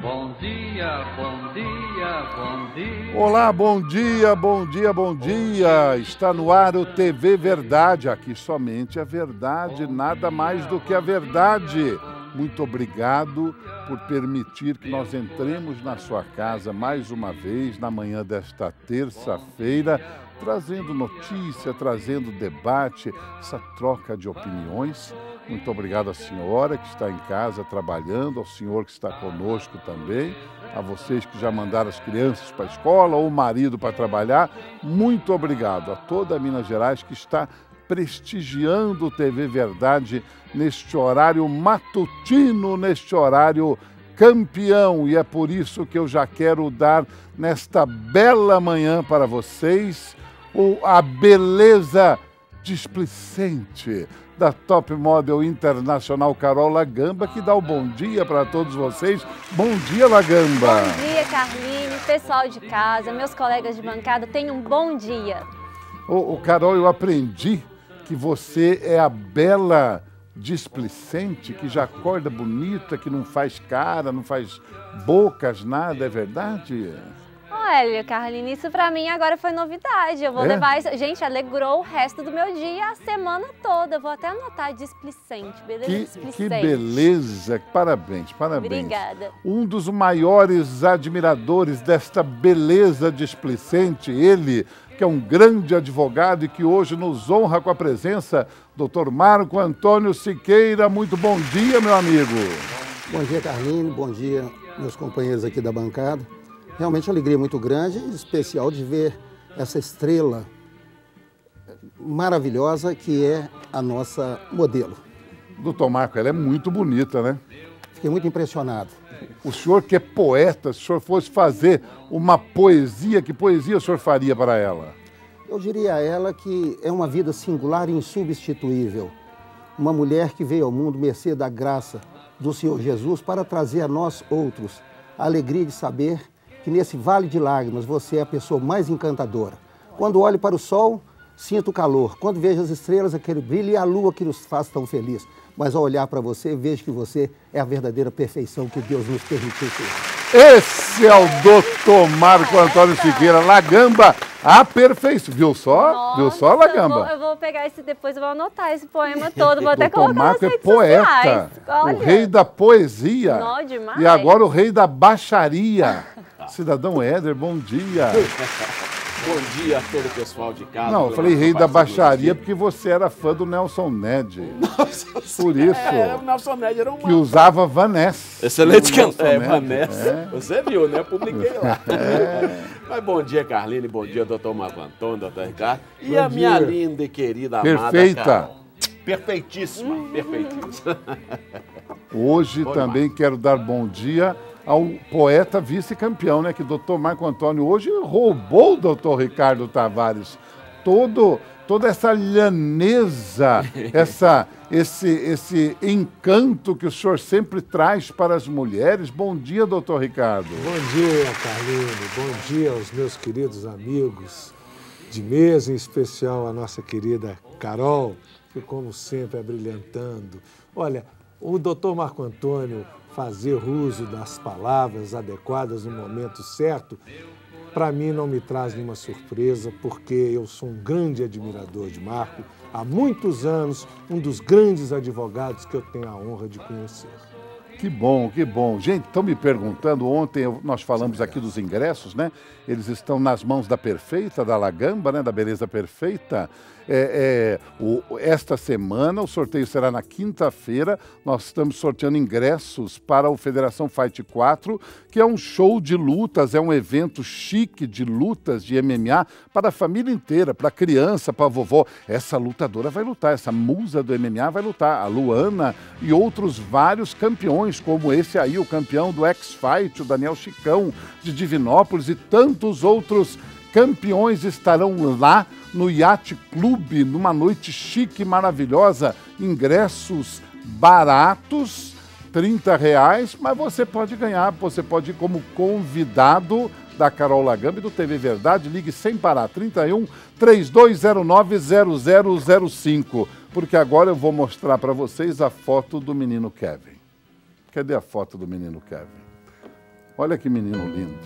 Bom dia, bom dia, bom dia. Olá, bom dia, bom dia, bom dia. Está no ar o TV Verdade. Aqui somente a verdade, nada mais do que a verdade. Muito obrigado por permitir que nós entremos na sua casa mais uma vez na manhã desta terça-feira, trazendo notícia, trazendo debate, essa troca de opiniões. Muito obrigado à senhora que está em casa trabalhando, ao senhor que está conosco também, a vocês que já mandaram as crianças para a escola ou o marido para trabalhar. Muito obrigado a toda Minas Gerais que está prestigiando o TV Verdade neste horário matutino, neste horário campeão. E é por isso que eu já quero dar nesta bela manhã para vocês a beleza displicente da Top Model Internacional Carol Lagamba, que dá o bom dia para todos vocês. Bom dia, Lagamba! Bom dia, Carline, pessoal de casa, meus colegas de bancada, tenham um bom dia. Carol, eu aprendi que você é a bela displicente, que já acorda bonita, que não faz cara, não faz bocas, nada, é verdade? Olha, Carline, isso pra mim agora foi novidade. Eu vou levar isso. Gente, alegrou o resto do meu dia, a semana toda. Eu vou até anotar displicente, beleza? Displicente. Que beleza! Parabéns, parabéns. Obrigada. Um dos maiores admiradores desta beleza displicente, ele, que é um grande advogado e que hoje nos honra com a presença, Dr. Marco Antônio Siqueira. Muito bom dia, meu amigo. Bom dia, Carline. Bom dia, meus companheiros aqui da bancada. Realmente uma alegria muito grande, em especial de ver essa estrela maravilhosa que é a nossa modelo. Doutor Marco, ela é muito bonita, né? Fiquei muito impressionado. O senhor que é poeta, se o senhor fosse fazer uma poesia, que poesia o senhor faria para ela? Eu diria a ela que é uma vida singular e insubstituível. Uma mulher que veio ao mundo mercê da graça do Senhor Jesus para trazer a nós outros a alegria de saber que nesse vale de lágrimas você é a pessoa mais encantadora. Quando olho para o sol, sinto o calor. Quando vejo as estrelas, aquele brilho e a lua que nos faz tão felizes. Mas ao olhar para você, vejo que você é a verdadeira perfeição que Deus nos permitiu ter. Esse é o doutor Marco Antônio Siqueira, Lagamba, a perfeição. Viu só? Nossa, viu só, Lagamba? Eu vou pegar esse depois, eu vou anotar esse poema todo, vou até Doutor colocar Marco nas é redes sociais. poeta, Olha. o rei da poesia. Nó demais. E agora o rei da baixaria. Cidadão Éder, bom dia. Bom dia a todo o pessoal de casa. Não, eu falei rei da baixaria porque você era fã do Nelson Ned. Nossa, por isso o Nelson Ned era um... que usava Vanessa. Excelente cantor. Vanessa. Você viu, né? Publiquei lá. Mas bom dia, Carline. Bom dia, doutor Marco Antônio, doutor Ricardo. E a minha linda e querida perfeita. Amada Carol. Perfeitíssima, perfeitíssima. Hoje também quero dar bom dia ao poeta vice-campeão, né? Que o doutor Marco Antônio hoje roubou o doutor Ricardo Tavares. Toda essa lhaneza, esse encanto que o senhor sempre traz para as mulheres. Bom dia, doutor Ricardo. Bom dia, Carline. Bom dia aos meus queridos amigos de mesa, em especial a nossa querida Carol, que como sempre é brilhantando. Olha, o doutor Marco Antônio fazer uso das palavras adequadas no momento certo, para mim não me traz nenhuma surpresa, porque eu sou um grande admirador de Marco, há muitos anos, um dos grandes advogados que eu tenho a honra de conhecer. Que bom, que bom. Gente, estão me perguntando, ontem nós falamos aqui dos ingressos, né? Eles estão nas mãos da Perfeita, da Lagamba, né? Da Beleza Perfeita. Esta semana, o sorteio será na quinta-feira, nós estamos sorteando ingressos para o Federação Fight 4, que é um show de lutas, é um evento chique de lutas de MMA para a família inteira, para a criança, para a vovó. Essa lutadora vai lutar, essa musa do MMA vai lutar, a Luana e outros vários campeões, como esse aí, o campeão do X-Fight, o Daniel Chicão, de Divinópolis, e tantos outros campeões estarão lá no Yacht Clube, numa noite chique e maravilhosa, ingressos baratos, R$30, mas você pode ganhar, você pode ir como convidado da Carol Lagamba e do TV Verdade. Ligue sem parar, 31-3209-0005, porque agora eu vou mostrar para vocês a foto do menino Kevin. Cadê a foto do menino Kevin? Olha que menino lindo.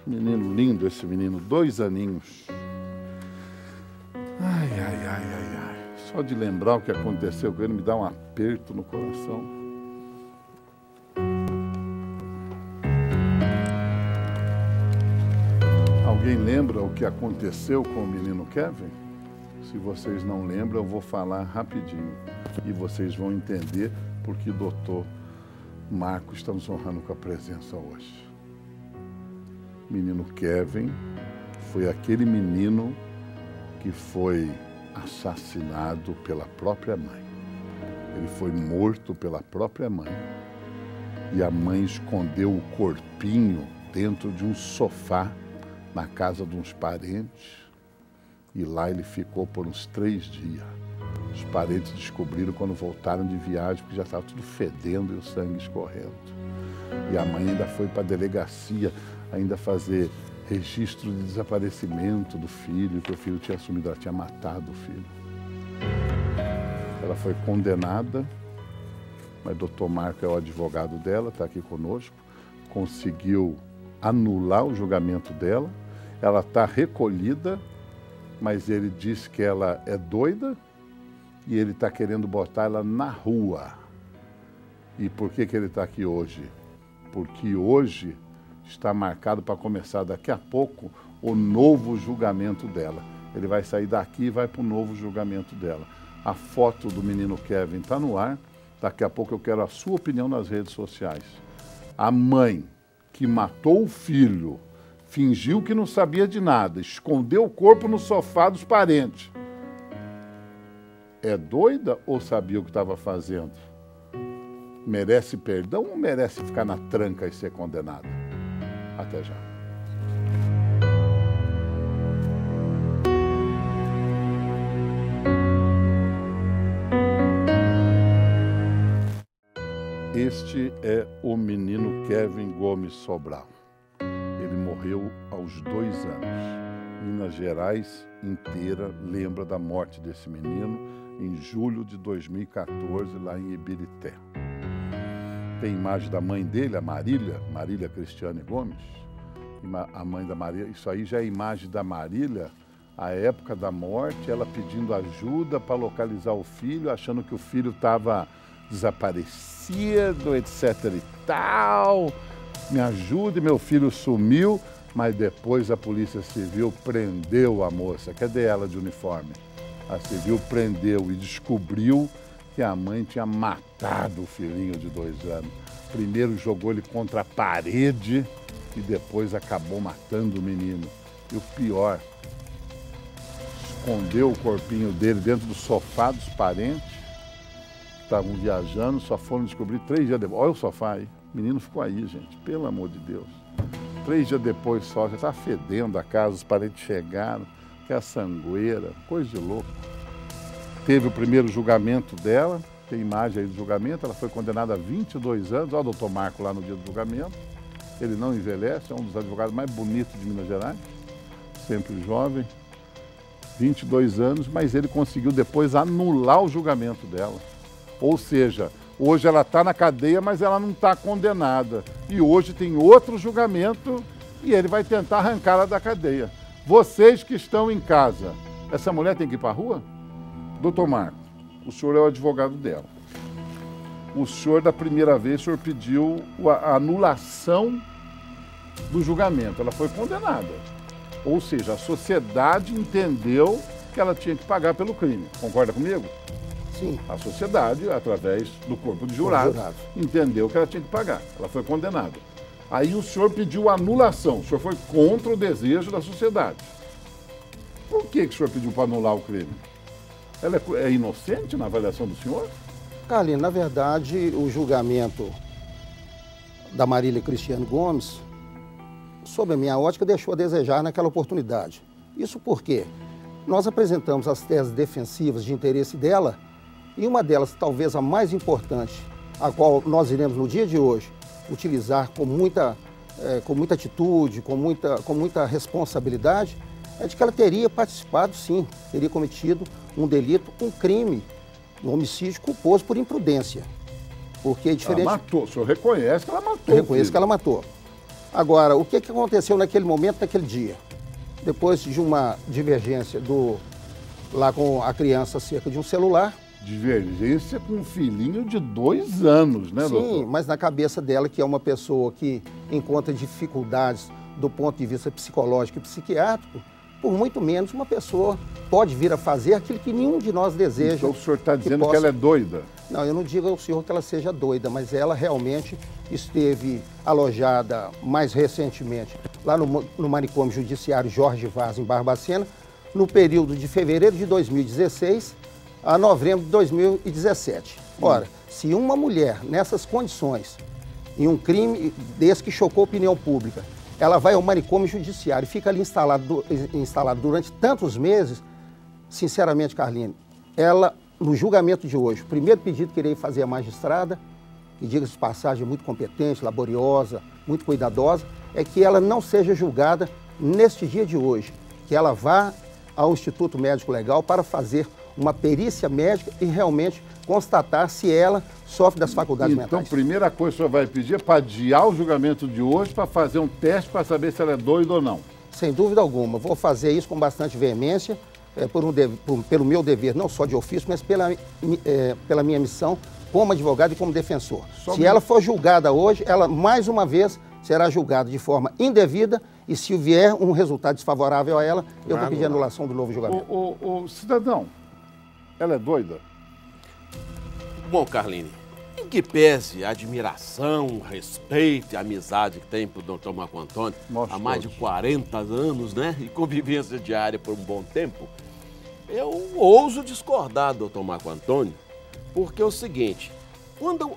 Menino lindo esse menino, 2 aninhos. Ai, ai, ai, ai, ai. Só de lembrar o que aconteceu com ele me dá um aperto no coração. Alguém lembra o que aconteceu com o menino Kevin? Se vocês não lembram, eu vou falar rapidinho. E vocês vão entender porque o doutor Marcos está nos honrando com a presença hoje. Menino Kevin foi aquele menino que foi assassinado pela própria mãe. Ele foi morto pela própria mãe. E a mãe escondeu o corpinho dentro de um sofá na casa de uns parentes. E lá ele ficou por uns 3 dias. Os parentes descobriram quando voltaram de viagem, porque já estava tudo fedendo e o sangue escorrendo. E a mãe ainda foi para a delegacia, ainda fazer registro de desaparecimento do filho, que o filho tinha assumido, ela tinha matado o filho. Ela foi condenada, mas o doutor Marco é o advogado dela, está aqui conosco, conseguiu anular o julgamento dela, ela está recolhida, mas ele diz que ela é doida e ele está querendo botar ela na rua. E por que ele está aqui hoje? Porque hoje está marcado para começar daqui a pouco o novo julgamento dela. Ele vai sair daqui e vai para o novo julgamento dela. A foto do menino Kevin está no ar. Daqui a pouco eu quero a sua opinião nas redes sociais. A mãe que matou o filho, fingiu que não sabia de nada, escondeu o corpo no sofá dos parentes. É doida ou sabia o que estava fazendo? Merece perdão ou merece ficar na tranca e ser condenada? Até já. Este é o menino Kevin Gomes Sobral. Ele morreu aos 2 anos. Minas Gerais inteira lembra da morte desse menino em julho de 2014, lá em Ibirité. Tem imagem da mãe dele, a Marília Cristiane Gomes. A mãe da Marília, isso aí já é imagem da Marília, a época da morte, ela pedindo ajuda para localizar o filho, achando que o filho estava desaparecido, etc e tal. Me ajude, meu filho sumiu, mas depois a Polícia Civil prendeu a moça. Cadê ela de uniforme? A Civil prendeu e descobriu que a mãe tinha matado o filhinho de 2 anos. Primeiro jogou ele contra a parede e depois acabou matando o menino. E o pior, escondeu o corpinho dele dentro do sofá dos parentes, que estavam viajando, só foram descobrir 3 dias depois. Olha o sofá aí. O menino ficou aí, gente, pelo amor de Deus. 3 dias depois só, já estava fedendo a casa, os parentes chegaram, que é a sangueira, coisa de louco. Teve o primeiro julgamento dela, tem imagem aí do julgamento, ela foi condenada a 22 anos, olha o doutor Marco lá no dia do julgamento, ele não envelhece, é um dos advogados mais bonitos de Minas Gerais, sempre jovem, 22 anos, mas ele conseguiu depois anular o julgamento dela. Ou seja, hoje ela está na cadeia, mas ela não está condenada. E hoje tem outro julgamento e ele vai tentar arrancá-la da cadeia. Vocês que estão em casa, essa mulher tem que ir para a rua? Doutor Marco, o senhor é o advogado dela. O senhor, da primeira vez, o senhor pediu a anulação do julgamento. Ela foi condenada. Ou seja, a sociedade entendeu que ela tinha que pagar pelo crime. Concorda comigo? Sim. A sociedade, através do corpo de jurados, entendeu que ela tinha que pagar. Ela foi condenada. Aí o senhor pediu anulação. O senhor foi contra o desejo da sociedade. Por que o senhor pediu para anular o crime? Ela é inocente na avaliação do senhor? Carlinhos, na verdade, o julgamento da Marília Cristiane Gomes, sob a minha ótica, deixou a desejar naquela oportunidade. Isso porque nós apresentamos as teses defensivas de interesse dela e uma delas, talvez a mais importante, a qual nós iremos no dia de hoje utilizar com muita atitude, com muita responsabilidade, é de que ela teria participado, sim, teria cometido um delito, um crime, um homicídio culposo por imprudência. Porque diferente... Ela matou, o senhor reconhece que ela matou. Eu reconheço que ela matou. Agora, o que aconteceu naquele momento, naquele dia? Depois de uma divergência lá com a criança acerca de um celular. Divergência com um filhinho de 2 anos, né, doutor? Sim, mas na cabeça dela, que é uma pessoa que encontra dificuldades do ponto de vista psicológico e psiquiátrico, por muito menos uma pessoa pode vir a fazer aquilo que nenhum de nós deseja. Então o senhor está dizendo que ela é doida? Não, eu não digo ao senhor que ela seja doida, mas ela realmente esteve alojada mais recentemente lá no manicômio judiciário Jorge Vaz, em Barbacena, no período de fevereiro de 2016 a novembro de 2017. Ora, se uma mulher nessas condições, em um crime desse que chocou a opinião pública, ela vai ao manicômio judiciário e fica ali instalado durante tantos meses, sinceramente, Carline, ela, no julgamento de hoje, o primeiro pedido que irei fazer à magistrada, que diga-se de passagem, muito competente, laboriosa, muito cuidadosa, é que ela não seja julgada neste dia de hoje, que ela vá ao Instituto Médico Legal para fazer uma perícia médica e realmente constatar se ela sofre das faculdades mentais. Então, primeira coisa que o senhor vai pedir é para adiar o julgamento de hoje para fazer um teste para saber se ela é doida ou não. Sem dúvida alguma. Vou fazer isso com bastante veemência, pelo meu dever, não só de ofício, mas pela minha missão como advogado e como defensor. Se ela for julgada hoje, ela mais uma vez será julgada de forma indevida e se vier um resultado desfavorável a ela, eu vou pedir anulação do novo julgamento. Ô, cidadão, ela é doida? Bom, Carline, em que pese a admiração, respeito e amizade que tem pro Dr. Marco Antônio há mais de 40 anos, né? E convivência diária por um bom tempo, eu ouso discordar do Dr. Marco Antônio, porque é o seguinte, quando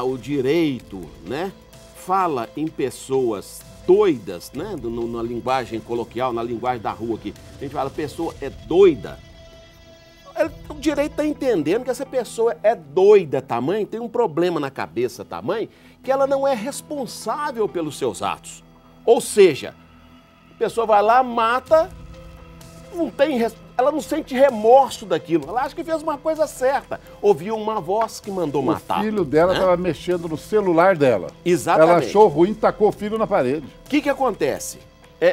o direito, né, fala em pessoas doidas, né, na linguagem coloquial, na linguagem da rua aqui, a gente fala, a pessoa é doida, o direito está entendendo que essa pessoa é doida, tamanho, tem um problema na cabeça, tamanho, que ela não é responsável pelos seus atos. Ou seja, a pessoa vai lá, mata, ela não sente remorso daquilo, ela acha que fez uma coisa certa. Ouviu uma voz que mandou matar. O filho dela estava mexendo no celular dela. Exatamente. Ela achou ruim e tacou o filho na parede. O que acontece?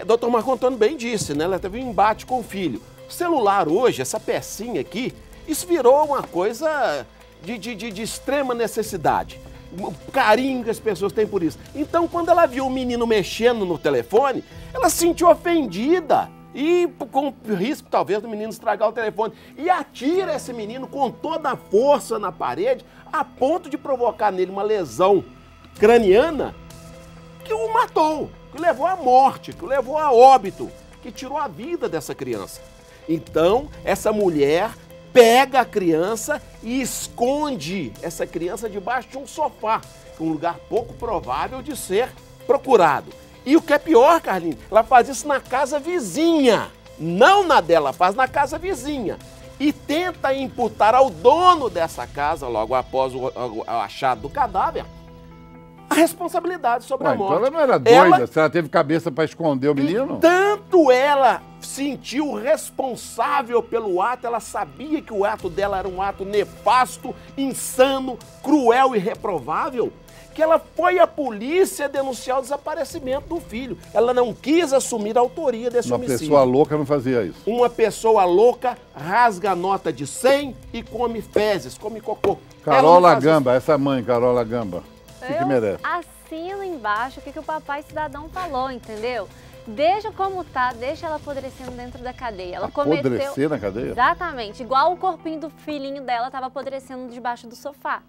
Dr. Marco Antônio bem disse, né? Ela teve um embate com o filho. O celular hoje, essa pecinha aqui, isso virou uma coisa de extrema necessidade. O carinho que as pessoas têm por isso. Então, quando ela viu o menino mexendo no telefone, ela se sentiu ofendida. E com o risco, talvez, do menino estragar o telefone. E atira esse menino com toda a força na parede, a ponto de provocar nele uma lesão craniana que o matou, que o levou à morte, que o levou a óbito, que tirou a vida dessa criança. Então, essa mulher pega a criança e esconde essa criança debaixo de um sofá, um lugar pouco provável de ser procurado. E o que é pior, Carlinhos, ela faz isso na casa vizinha, não na dela, faz na casa vizinha. E tenta imputar ao dono dessa casa, logo após o achado do cadáver, a responsabilidade sobre a morte. Então ela não era doida, se ela teve cabeça para esconder o menino? Tanto ela sentiu responsável pelo ato, ela sabia que o ato dela era um ato nefasto, insano, cruel e reprovável, que ela foi à polícia denunciar o desaparecimento do filho. Ela não quis assumir a autoria desse homicídio. Uma pessoa louca não fazia isso. Uma pessoa louca rasga a nota de 100 e come fezes, come cocô. Carola Gamba, essa mãe, Carola Gamba. O que merece? Assino embaixo o que o papai cidadão falou, entendeu? Deixa como tá, deixa ela apodrecendo dentro da cadeia. Ela apodrecer na cadeia? Exatamente, igual o corpinho do filhinho dela estava apodrecendo debaixo do sofá.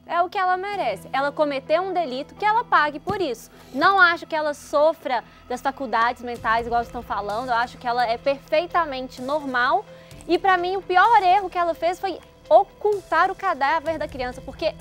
É o que ela merece. Ela cometeu um delito, que ela pague por isso. Não acho que ela sofra das faculdades mentais, igual estão falando. Eu acho que ela é perfeitamente normal. E para mim, o pior erro que ela fez foi ocultar o cadáver da criança, porque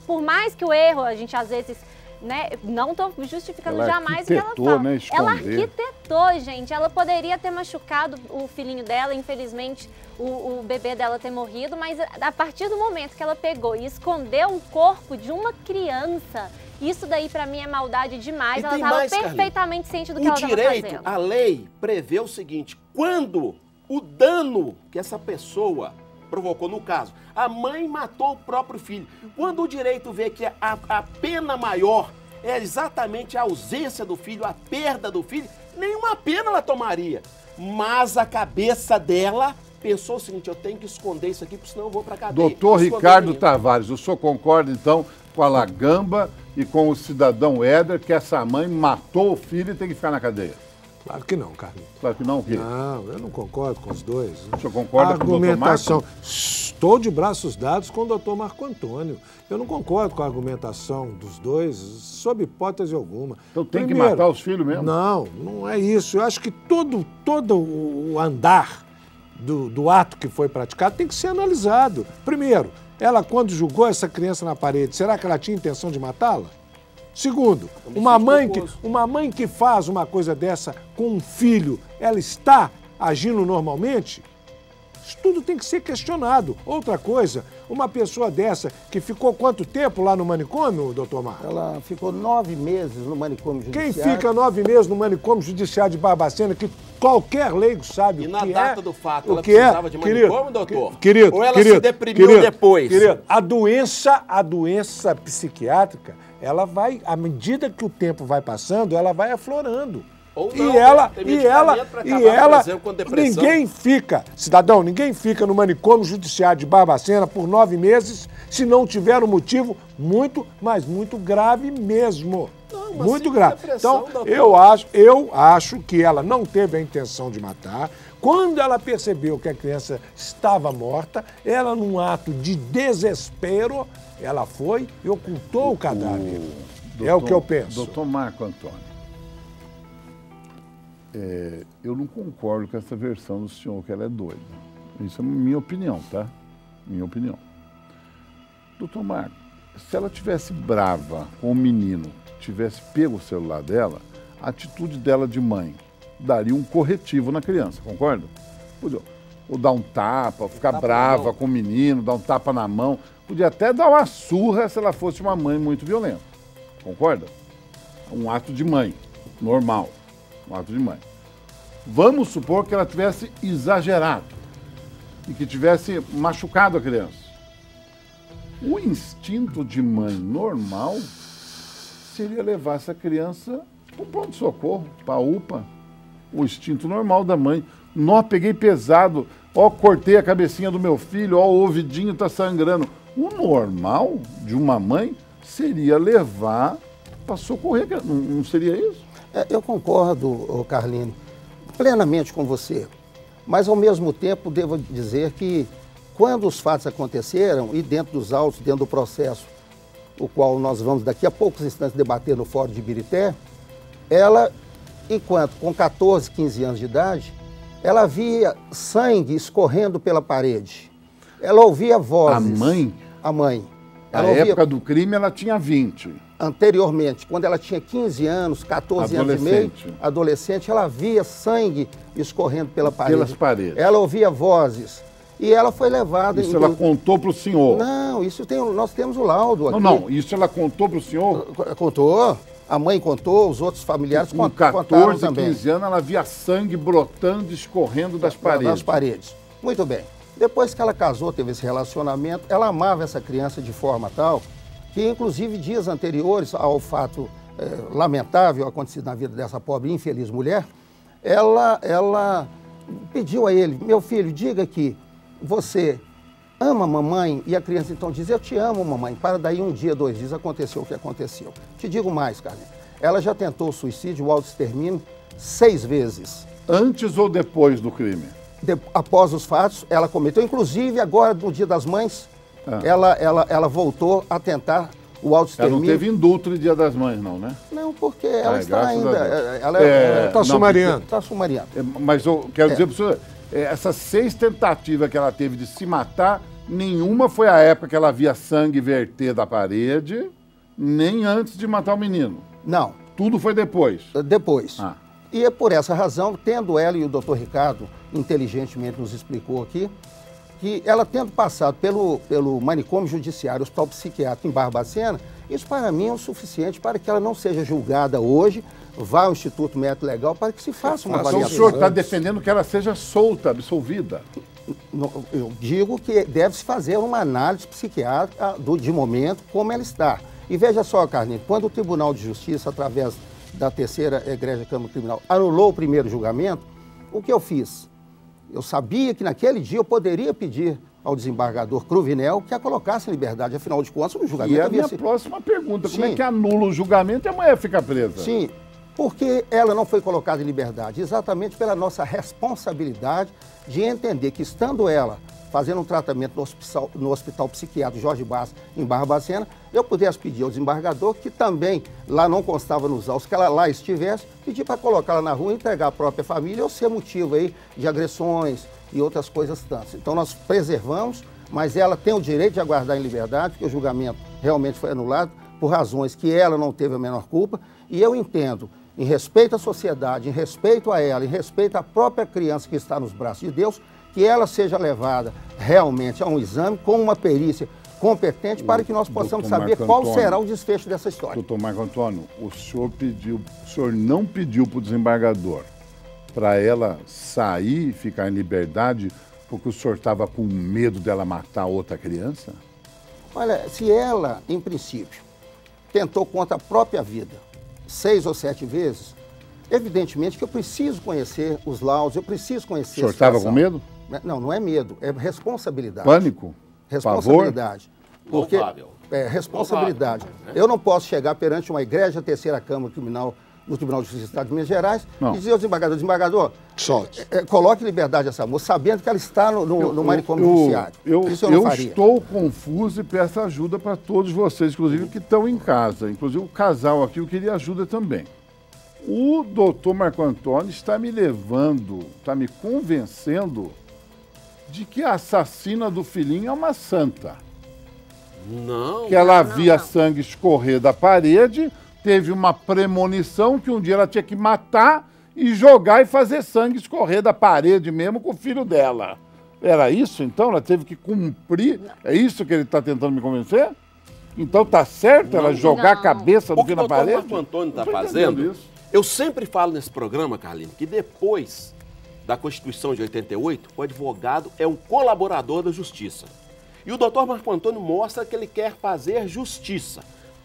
por mais que o erro, a gente às vezes, né, não estou justificando jamais o que ela fala. Né, ela arquitetou, gente. Ela poderia ter machucado o filhinho dela, infelizmente, o bebê dela ter morrido, mas a partir do momento que ela pegou e escondeu o corpo de uma criança, isso daí pra mim é maldade demais. Ela estava perfeitamente ciente do que ela estava fazendo. O direito, a lei prevê o seguinte, quando o dano que essa pessoa provocou no caso. A mãe matou o próprio filho. Quando o direito vê que a pena maior é exatamente a ausência do filho, a perda do filho, nenhuma pena ela tomaria. Mas a cabeça dela pensou o seguinte, eu tenho que esconder isso aqui, porque senão eu vou pra cadeia. Doutor Ricardo Tavares, o senhor concorda, então, com a Lagamba e com o cidadão Éder, que essa mãe matou o filho e tem que ficar na cadeia? Claro que não, Carlinhos. Claro que não, o quê? Não, eu não concordo com os dois. O senhor concorda com o doutor Marco? Estou de braços dados com o doutor Marco Antônio. Eu não concordo com a argumentação dos dois, sob hipótese alguma. Então tem que matar os filhos mesmo? Não, não é isso. Eu acho que todo o andar do ato que foi praticado tem que ser analisado. Primeiro, ela quando julgou essa criança na parede, será que ela tinha intenção de matá-la? Segundo, uma mãe que faz uma coisa dessa com um filho, ela está agindo normalmente? Isso tudo tem que ser questionado. Outra coisa, uma pessoa dessa que ficou quanto tempo lá no manicômio, doutor Marco? Ela ficou 9 meses no manicômio judiciário. Quem fica 9 meses no manicômio judiciário de Barbacena, que qualquer leigo sabe o que é... E na data do fato, ela precisava de manicômio, doutor? Querido, ou ela se deprimiu depois? Querido, a doença psiquiátrica, ela vai, à medida que o tempo vai passando, ela vai aflorando. Ou não, ninguém fica, cidadão, ninguém fica no manicômio judiciário de Barbacena por 9 meses se não tiver um motivo muito, mas muito grave mesmo. Não, muito grave. Então, eu acho que ela não teve a intenção de matar. Quando ela percebeu que a criança estava morta, ela, num ato de desespero, ela foi e ocultou o cadáver. É o que eu penso. Doutor Marco Antônio, eu não concordo com essa versão do senhor, que ela é doida. Isso é minha opinião, tá? Minha opinião. Doutor Marco, se ela tivesse brava com o menino, tivesse pego o celular dela, a atitude dela de mãe daria um corretivo na criança, concorda? Ou dar um tapa, ficar brava com o menino, dar um tapa na mão. Podia até dar uma surra se ela fosse uma mãe muito violenta, concorda? Um ato de mãe, normal, um ato de mãe. Vamos supor que ela tivesse exagerado e que tivesse machucado a criança. O instinto de mãe normal seria levar essa criança para o pronto-socorro, para a UPA. O instinto normal da mãe. Nó, peguei pesado, ó, cortei a cabecinha do meu filho, ó, o ouvidinho está sangrando. O normal de uma mãe seria levar para socorrer. Não seria isso? Eu concordo, Carline, plenamente com você. Mas, ao mesmo tempo, devo dizer que, quando os fatos aconteceram, e dentro dos autos, dentro do processo, o qual nós vamos daqui a poucos instantes debater no Fórum de Ibirité, ela, enquanto com 14, 15 anos de idade, ela via sangue escorrendo pela parede. Ela ouvia vozes. A mãe? A mãe. Na época do crime, ela tinha 20. Anteriormente, quando ela tinha 15 anos, 14 anos e meio, adolescente, ela via sangue escorrendo pela parede. Pelas paredes. Ela ouvia vozes. E ela foi levada... Isso ela contou para o senhor? Não, nós temos o laudo aqui. Não, isso ela contou para o senhor? Contou. A mãe contou, os outros familiares contaram também. Com 14, 15 anos, ela via sangue brotando, escorrendo das paredes. Das paredes. Muito bem. Depois que ela casou, teve esse relacionamento, ela amava essa criança de forma tal que, inclusive, dias anteriores ao fato lamentável acontecido na vida dessa pobre e infeliz mulher, ela pediu a ele: meu filho, diga que você ama a mamãe. E a criança então diz: eu te amo, mamãe. Para daí 1 dia, 2 dias, aconteceu o que aconteceu. Te digo mais, Carlinhos. Ela já tentou o suicídio, o autoextermínio, 6 vezes. Antes ou depois do crime? Após os fatos, ela cometeu. Inclusive, agora, no Dia das Mães, ela voltou a tentar o autoextermínio. Ela não teve indulto no Dia das Mães, não, né? Não, porque ela está ainda... Ela está sumariando. Está sumariando. Mas eu quero dizer para o senhor, essas 6 tentativas que ela teve de se matar, nenhuma foi a época que ela via sangue verter da parede, nem antes de matar o menino. Não. Tudo foi depois? Depois. E é por essa razão, tendo ela, e o doutor Ricardo inteligentemente nos explicou aqui, que ela tendo passado pelo manicômio judiciário, hospital psiquiátrico em Barbacena, isso para mim é o suficiente para que ela não seja julgada hoje, vá ao Instituto Médico Legal para que se faça uma avaliação. O senhor está defendendo que ela seja solta, absolvida? Eu digo que deve-se fazer uma análise psiquiátrica de momento, como ela está. E veja só, Carlinhos, quando o Tribunal de Justiça, através da terceira Egrégia Câmara Criminal, anulou o primeiro julgamento, o que eu fiz? Eu sabia que naquele dia eu poderia pedir ao desembargador Cruvinel que a colocasse em liberdade, afinal de contas, o julgamento... E é a minha próxima pergunta, como é que anula o julgamento e a mulher fica presa? Sim, porque ela não foi colocada em liberdade? Exatamente pela nossa responsabilidade de entender que, estando ela fazendo um tratamento no hospital psiquiátrico Jorge Bass, em Barbacena, eu pudesse pedir ao desembargador, que também lá não constava nos autos, que ela lá estivesse, pedir para colocá-la na rua, entregar a própria família ou ser motivo aí de agressões e outras coisas tantas. Então nós preservamos, mas ela tem o direito de aguardar em liberdade, porque o julgamento realmente foi anulado por razões que ela não teve a menor culpa, e eu entendo, em respeito à sociedade, em respeito a ela, em respeito à própria criança que está nos braços de Deus, que ela seja levada realmente a um exame com uma perícia competente para que nós possamos saber qual será o desfecho dessa história. Doutor Marco Antônio, o senhor não pediu para o desembargador para ela sair e ficar em liberdade porque o senhor estava com medo dela matar outra criança? Olha, se ela, em princípio, tentou contra a própria vida 6 ou 7 vezes, evidentemente que eu preciso conhecer os laudos, eu preciso conhecer... O senhor estava com medo? Não, não é medo, é responsabilidade. Pânico? Responsabilidade. Pavor? Porque Louvável. é responsabilidade. Eu não posso chegar perante uma igreja, terceira Câmara Criminal, no Tribunal de Justiça do Estado de Minas Gerais, e dizer ao desembargador, solte. Coloque em liberdade essa moça, sabendo que ela está no manicômio judiciário. Isso eu não faria. Estou confuso e peço ajuda para todos vocês, inclusive que estão em casa. Inclusive o casal aqui, eu queria ajuda também. O doutor Marco Antônio está me levando, está me convencendo de que a assassina do filhinho é uma santa. Não. Que ela via sangue escorrer da parede, teve uma premonição que um dia ela tinha que matar e jogar e fazer sangue escorrer da parede mesmo com o filho dela. Era isso, então? Ela teve que cumprir? É isso que ele está tentando me convencer? Então tá certo ela jogar a cabeça do filho na parede? O que o doutor Marco Antônio está fazendo... Eu sempre falo nesse programa, Carlinhos, que depois da Constituição de 88, o advogado é um colaborador da justiça. E o doutor Marco Antônio mostra que ele quer fazer justiça.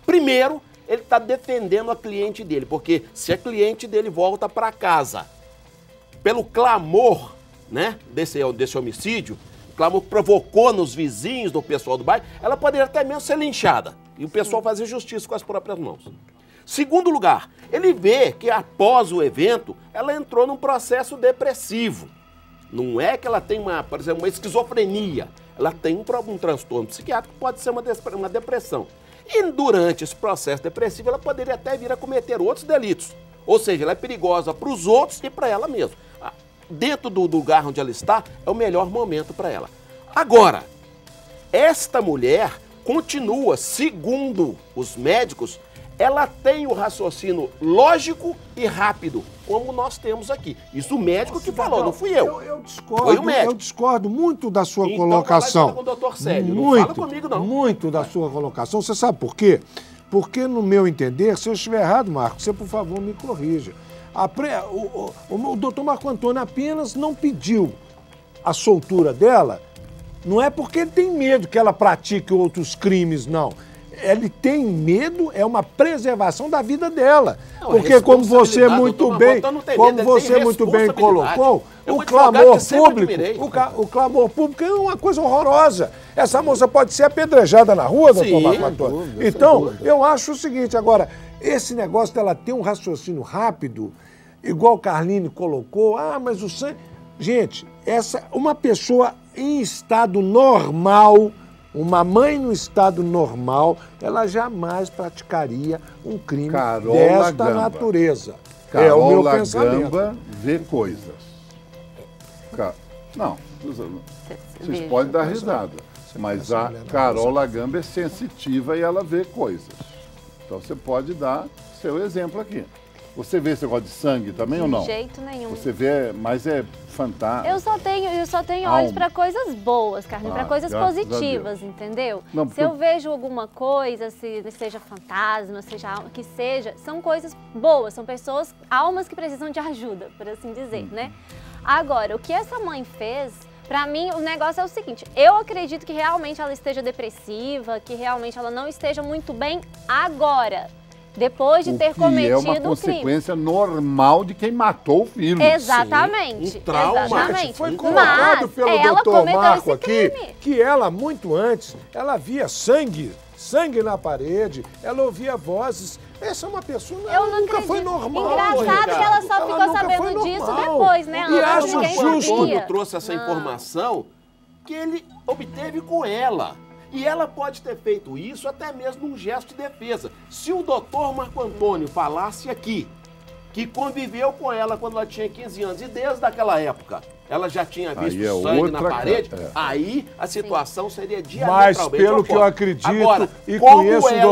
Primeiro, ele está defendendo a cliente dele, porque se a cliente dele volta para casa pelo clamor, né, desse homicídio, o clamor que provocou nos vizinhos, do pessoal do bairro, ela poderia até mesmo ser linchada. E o pessoal fazer justiça com as próprias mãos. Segundo lugar, ele vê que após o evento, ela entrou num processo depressivo. Não é que ela tem, por exemplo, uma esquizofrenia. Ela tem um transtorno psiquiátrico que pode ser uma depressão. E durante esse processo depressivo, ela poderia até vir a cometer outros delitos. Ou seja, ela é perigosa para os outros e para ela mesma. Dentro do lugar onde ela está, é o melhor momento para ela. Agora, esta mulher continua, segundo os médicos, ela tem o raciocínio lógico e rápido, como nós temos aqui. Isso o médico que falou, não fui eu. Eu discordo, foi o médico. Eu discordo muito da sua então, colocação. Então, com o doutor Célio, muito, não fala comigo, não. Muito da sua colocação. Você sabe por quê? Porque, no meu entender, se eu estiver errado, Marco, você, por favor, me corrija. O doutor Marco Antônio apenas não pediu a soltura dela, não é porque ele tem medo que ela pratique outros crimes, não. Ele tem medo, é uma preservação da vida dela. Não, porque como você muito bem, colocou, o clamor público é uma coisa horrorosa. Essa moça pode ser apedrejada na rua, doutor Marco Antônio. Então, eu acho o seguinte, agora, esse negócio dela ter um raciocínio rápido, igual o Carline colocou, mas o sangue... Gente, uma pessoa em estado normal... Uma mãe no estado normal, ela jamais praticaria um crime desta natureza. É o meu pensamento. Gamba vê coisas. Não, vocês podem dar risada, mas a Carola Gamba é sensitiva e ela vê coisas. Então você pode dar seu exemplo aqui. Você vê esse negócio de sangue também ou não? De jeito nenhum. Você vê, mas é fantástico. Eu só tenho olhos para coisas boas, Carlinhos, para coisas positivas, entendeu? Não, porque... Se eu vejo alguma coisa, se seja fantasma, seja alma, que seja, são coisas boas, são pessoas, almas que precisam de ajuda, por assim dizer, né? Agora, o que essa mãe fez Pra mim, o negócio é o seguinte, eu acredito que realmente ela esteja depressiva, que realmente ela não esteja muito bem agora, depois de ter cometido o crime. É uma consequência normal de quem matou o filho. Exatamente. Sim, um trauma. Exatamente. Foi colocado pelo doutor Marco aqui crime. que ela, muito antes, ela via sangue na parede, ela ouvia vozes. Essa é uma pessoa que nunca foi normal. Engraçado que ela só ficou sabendo disso depois, né? E acho justo. Quando trouxe essa informação que ele obteve com ela. E ela pode ter feito isso até mesmo num gesto de defesa. Se o doutor Marco Antônio falasse aqui que conviveu com ela quando ela tinha 15 anos e desde aquela época ela já tinha visto sangue na parede, aí a situação seria diametralmente Mas pelo que eu acredito agora, e conheço o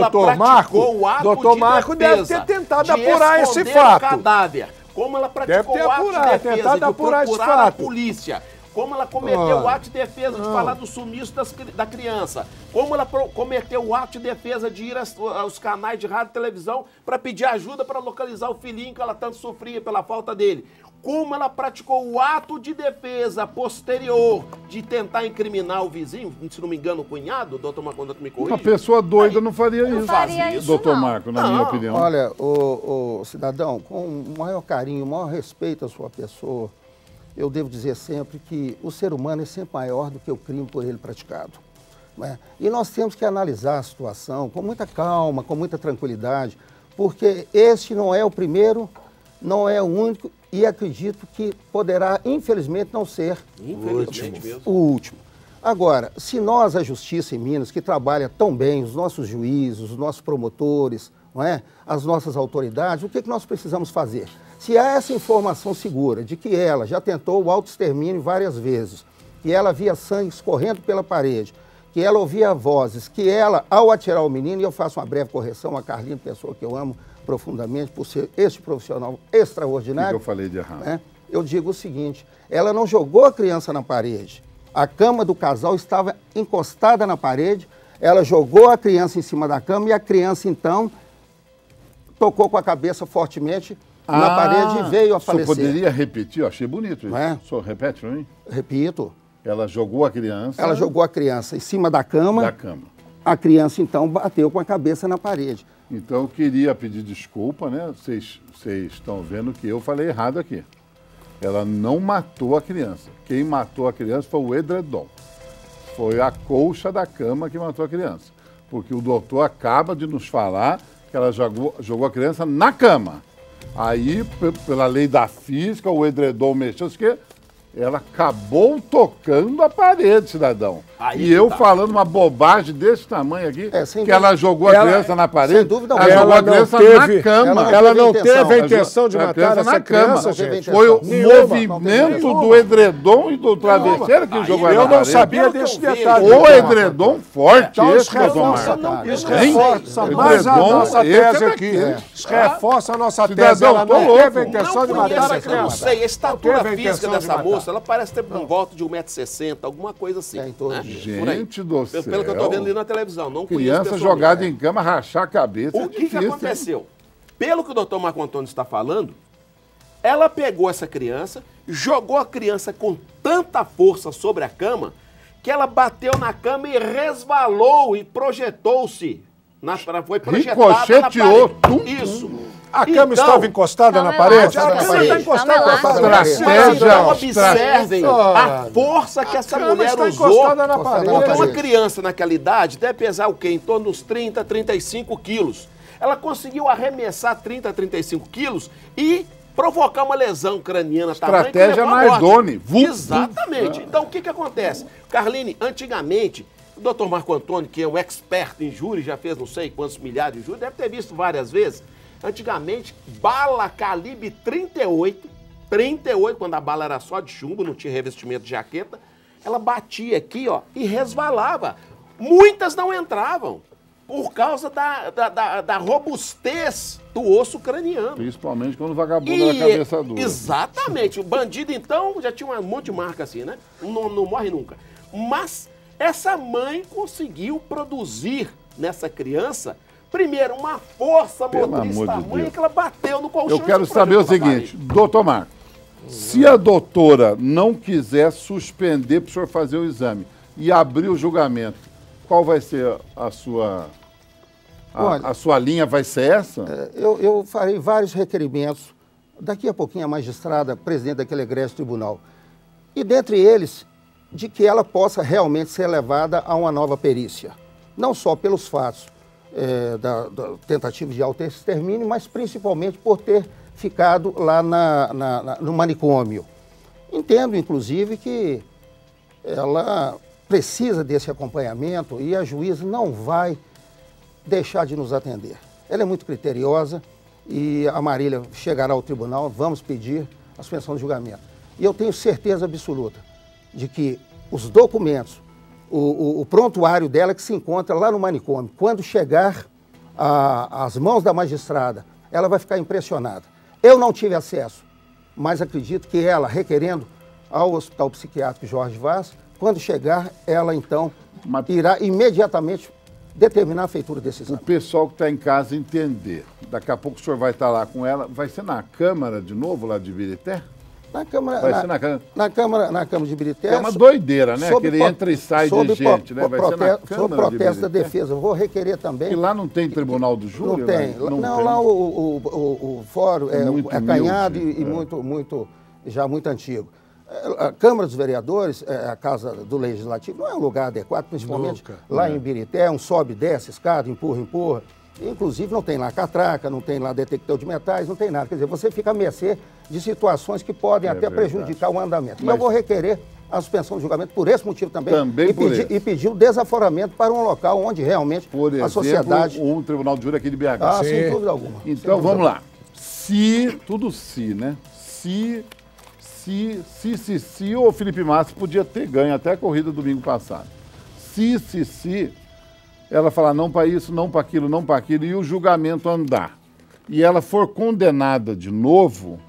doutor Marco deve ter tentado apurar esse fato. O cadáver, como ela praticou o ato de defesa de procurar a polícia, como ela cometeu o ato de defesa de falar do sumiço da criança, como ela cometeu o ato de defesa de ir aos canais de rádio e televisão para pedir ajuda para localizar o filhinho que ela tanto sofria pela falta dele, como ela praticou o ato de defesa posterior de tentar incriminar o vizinho, se não me engano o cunhado, o doutor Marco Antônio me corrige. Uma pessoa doida não faria isso. Não faria isso, doutor não. Marco, na minha opinião. Olha, o cidadão, com o maior carinho, o maior respeito à sua pessoa, eu devo dizer sempre que o ser humano é sempre maior do que o crime por ele praticado. Né? E nós temos que analisar a situação com muita calma, com muita tranquilidade, porque este não é o primeiro, não é o único e acredito que poderá, infelizmente, não ser o último. Agora, se nós, a Justiça em Minas, que trabalha tão bem, os nossos juízes, os nossos promotores, não é? As nossas autoridades, o que nós precisamos fazer? Se há essa informação segura de que ela já tentou o autoextermínio várias vezes, que ela via sangue escorrendo pela parede, que ela ouvia vozes, que ela, ao atirar o menino, e eu faço uma breve correção, a Carlinha, pessoa que eu amo profundamente, por ser este profissional extraordinário. O que eu falei de errado? Né? Eu digo o seguinte, ela não jogou a criança na parede, a cama do casal estava encostada na parede, ela jogou a criança em cima da cama e a criança, então, tocou com a cabeça fortemente na parede e veio a falecer. Você poderia repetir? Eu achei bonito isso. É? O senhor repete para mim? Repito. Ela jogou a criança... Ela jogou a criança em cima da cama. Da cama. A criança, então, bateu com a cabeça na parede. Então, eu queria pedir desculpa, né? Vocês estão vendo que eu falei errado aqui. Ela não matou a criança. Quem matou a criança foi o edredom. Foi a colcha da cama que matou a criança. Porque o doutor acaba de nos falar que ela jogou a criança na cama. Aí, pela lei da física, o edredom mexeu, que ela acabou tocando a parede, cidadão. Aí e eu falando uma bobagem desse tamanho aqui, que ela jogou a criança na parede, sem dúvida, ela jogou a criança na cama. Ela não teve a intenção de matar essa criança, gente. Foi o movimento do edredom e do travesseiro que jogou ela na parede. Eu não sabia desse detalhe. O edredom forte, então, esse, doutor Marco. Isso reforça mais a nossa tese aqui. Isso reforça a nossa tese. Ela não teve a intenção de matar a criança. Eu não sei, a estatura física dessa moça, ela parece ter um volta de 1,60 m, alguma coisa assim. Gente do céu. Pelo que eu estou vendo ali na televisão. Não criança jogada em cama, rachar a cabeça. O que aconteceu? Pelo que o doutor Marco Antônio está falando, ela pegou essa criança, jogou a criança com tanta força sobre a cama, que ela bateu na cama e resvalou e projetou-se. Foi projetada na parede. Isso. A cama estava encostada na parede? A cama está encostada na parede. Então observem a força que essa mulher usou. Porque uma criança naquela idade deve pesar o quê? Em torno dos 30, 35 quilos. Ela conseguiu arremessar 30, 35 quilos e provocar uma lesão craniana. Estratégia Nardone. Exatamente. Então o que acontece? Carline, antigamente, o doutor Marco Antônio, que é um expert em júri, já fez não sei quantos milhares de júri, deve ter visto várias vezes. Antigamente, bala calibre 38, quando a bala era só de chumbo, não tinha revestimento de jaqueta, ela batia aqui, ó, e resvalava. Muitas não entravam, por causa da robustez do osso craniano. Principalmente quando o vagabundo era cabeça dura. Exatamente. O bandido, então, já tinha um monte de marca assim, né? Não morre nunca. Mas essa mãe conseguiu produzir nessa criança... Primeiro, uma força motriz tamanha que ela bateu no colchão. Eu quero saber o seguinte, doutor Marco, Se a doutora não quiser suspender para o senhor fazer o exame e abrir o julgamento, qual vai ser a sua... Olha, a sua linha vai ser essa? Eu farei vários requerimentos. Daqui a pouquinho a magistrada, presidente daquele egrégio tribunal. E dentre eles, de que ela possa realmente ser levada a uma nova perícia. Não só pelos fatos da tentativa de autoextermínio, mas principalmente por ter ficado lá no manicômio. Entendo, inclusive, que ela precisa desse acompanhamento e a juíza não vai deixar de nos atender. Ela é muito criteriosa e a Marília chegará ao tribunal, vamos pedir a suspensão do julgamento. E eu tenho certeza absoluta de que os documentos, o prontuário dela que se encontra lá no manicômio, quando chegar às mãos da magistrada, ela vai ficar impressionada. Eu não tive acesso, mas acredito que ela, requerendo ao Hospital Psiquiátrico Jorge Vaz, quando chegar, ela então irá imediatamente determinar a feitura desse exame. O pessoal que está em casa entender. Daqui a pouco o senhor vai estar lá com ela. Vai ser na Câmara de novo, lá de Ibirité? Na Câmara, vai ser na Câmara. Na Câmara de Ibirité. É uma doideira, né? Aquele entra e sai de gente, né? Vai ser na Câmara sob protesto da defesa. Vou requerer também. E lá não tem tribunal do júri? Não tem. Não, lá o fórum é acanhado e já muito antigo. A Câmara dos Vereadores, a Casa do Legislativo, não é um lugar adequado, principalmente lá em Ibirité, um sobe, desce, escada, empurra. Inclusive não tem lá catraca, não tem lá detector de metais, não tem nada. Quer dizer, você fica à mercê de situações que podem até prejudicar o andamento. E eu vou requerer a suspensão do julgamento por esse motivo também. E pedir o desaforamento para um local onde realmente a sociedade... Por exemplo, um tribunal de júri aqui de BH. Sem dúvida alguma. Então, vamos lá. Tudo se, né? Se o Felipe Massa podia ter ganho até a corrida domingo passado. Se, ela falar não para isso, não para aquilo, e o julgamento andar, e ela for condenada de novo,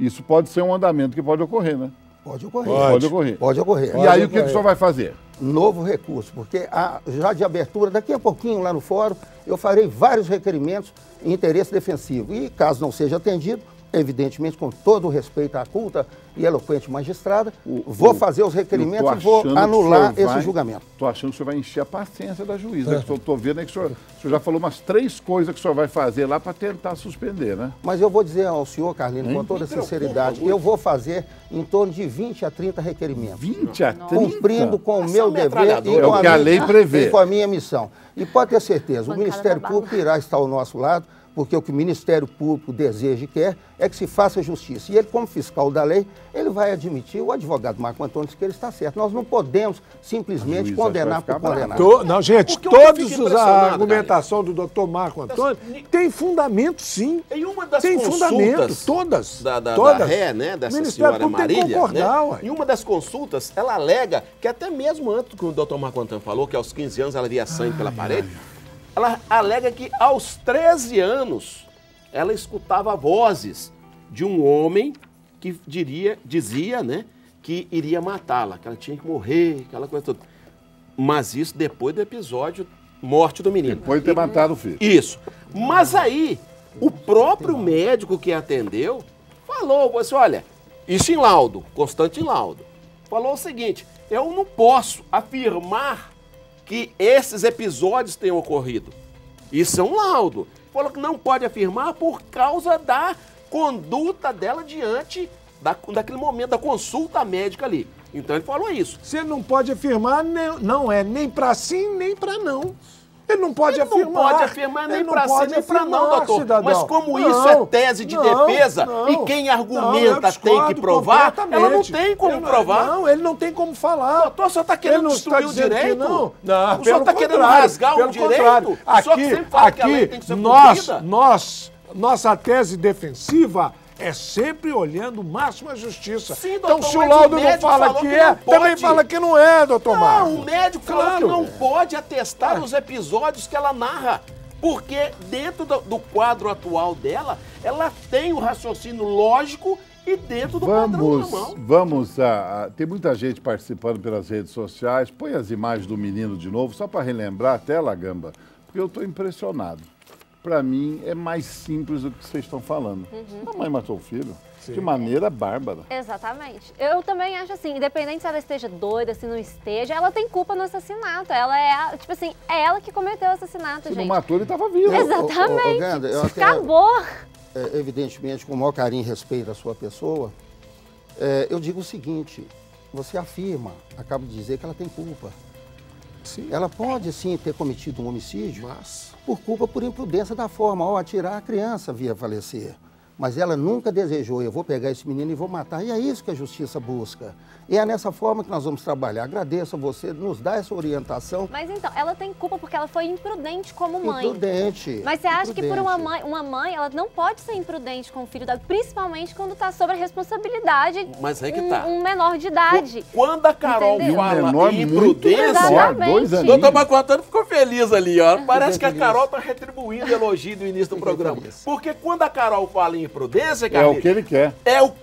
isso pode ser um andamento que pode ocorrer, né? Pode ocorrer. Pode ocorrer. E aí o que o senhor vai fazer? Novo recurso, porque já de abertura, daqui a pouquinho lá no fórum, eu farei vários requerimentos em interesse defensivo. E caso não seja atendido, evidentemente, com todo o respeito à culta e eloquente magistrada, vou fazer os requerimentos e vou anular esse julgamento. Estou achando que o senhor vai encher a paciência da juíza. Estou vendo aí que o senhor já falou umas 3 coisas que o senhor vai fazer lá para tentar suspender, né? Mas eu vou dizer ao senhor, Carlino, com toda sinceridade, eu vou fazer em torno de 20 a 30 requerimentos. 20 a 30? Cumprindo com o meu dever e com a lei prevê. E com a minha missão. E pode ter certeza, o Ministério Público irá estar ao nosso lado, porque o que o Ministério Público deseja e quer é que se faça justiça. E ele, como fiscal da lei, ele vai admitir, o advogado Marco Antônio diz que ele está certo. Nós não podemos simplesmente condenar por condenar. Não, gente, toda a argumentação do doutor Marco Antônio tem fundamento, sim. Em uma das tem fundamento, todas. Da ré, né, dessa senhora Marília, né? Em uma das consultas, ela alega que até mesmo antes que o doutor Marco Antônio falou, que aos 15 anos ela via sangue pela parede, ela alega que aos 13 anos ela escutava vozes de um homem que dizia, né, que iria matá-la, que ela tinha que morrer, aquela coisa toda. Mas isso depois do episódio morte do menino. Depois de ter matado o filho. Isso. Mas aí, o próprio médico que atendeu falou assim, olha, isso em laudo, constante em laudo, falou o seguinte, eu não posso afirmar que esses episódios tenham ocorrido. Isso é um laudo. Falou que não pode afirmar por causa da conduta dela diante daquele momento da consulta médica ali. Então ele falou isso. Você não pode afirmar, não é nem para sim, nem para não. Ele não pode afirmar. Não pode afirmar nem para sim, nem para não, doutor. Cidadão. Mas como isso é tese de defesa e quem argumenta tem que provar, ela não tem como provar. Não, ele não tem como falar. Doutor, o senhor está querendo destruir o direito? Não, o senhor está querendo rasgar o direito? Nossa tese defensiva é sempre olhando o máximo à justiça. Sim, doutor, então, se o laudo não fala que é, também fala que não é, doutor Marco. Não, o médico falou que não pode atestar os episódios que ela narra. Porque dentro do quadro atual dela, ela tem um raciocínio lógico e dentro do padrão normal. Tem muita gente participando pelas redes sociais. Põe as imagens do menino de novo, só para relembrar a tela, Gamba, porque eu estou impressionado. para mim, é mais simples do que vocês estão falando. A mãe matou o filho de maneira bárbara. Exatamente. Eu também acho assim, independente se ela esteja doida, se não esteja, ela tem culpa no assassinato. Ela é, tipo assim, é ela que cometeu o assassinato, Se gente. não matou, ele estava vivo. Exatamente. Ganda, eu até- Acabou. Evidentemente, com o maior carinho e respeito à sua pessoa, eu digo o seguinte, você afirma, acabo de dizer que ela tem culpa. Sim. Ela pode, sim, ter cometido um homicídio Mas... por imprudência da forma, ao atirar a criança via falecer. Mas ela nunca desejou, eu vou pegar esse menino e vou matar. E é isso que a justiça busca. E é nessa forma que nós vamos trabalhar. Agradeço a você, nos dá essa orientação. Mas então, ela tem culpa porque ela foi imprudente como mãe. Imprudente. Mas você acha que por imprudente. uma mãe, ela não pode ser imprudente com o filho dela, principalmente quando está sob a responsabilidade Mas aí que tá. um menor de idade. Quando a Carol Entendeu? fala menor em muito imprudência, menor, Exatamente. 2 anos. doutor Marco Antônio ficou feliz ali, ó. Parece que a feliz. Carol tá retribuindo o elogio do início do programa. feliz. Porque quando a Carol fala em imprudência, É Carlinhos, o que ele quer.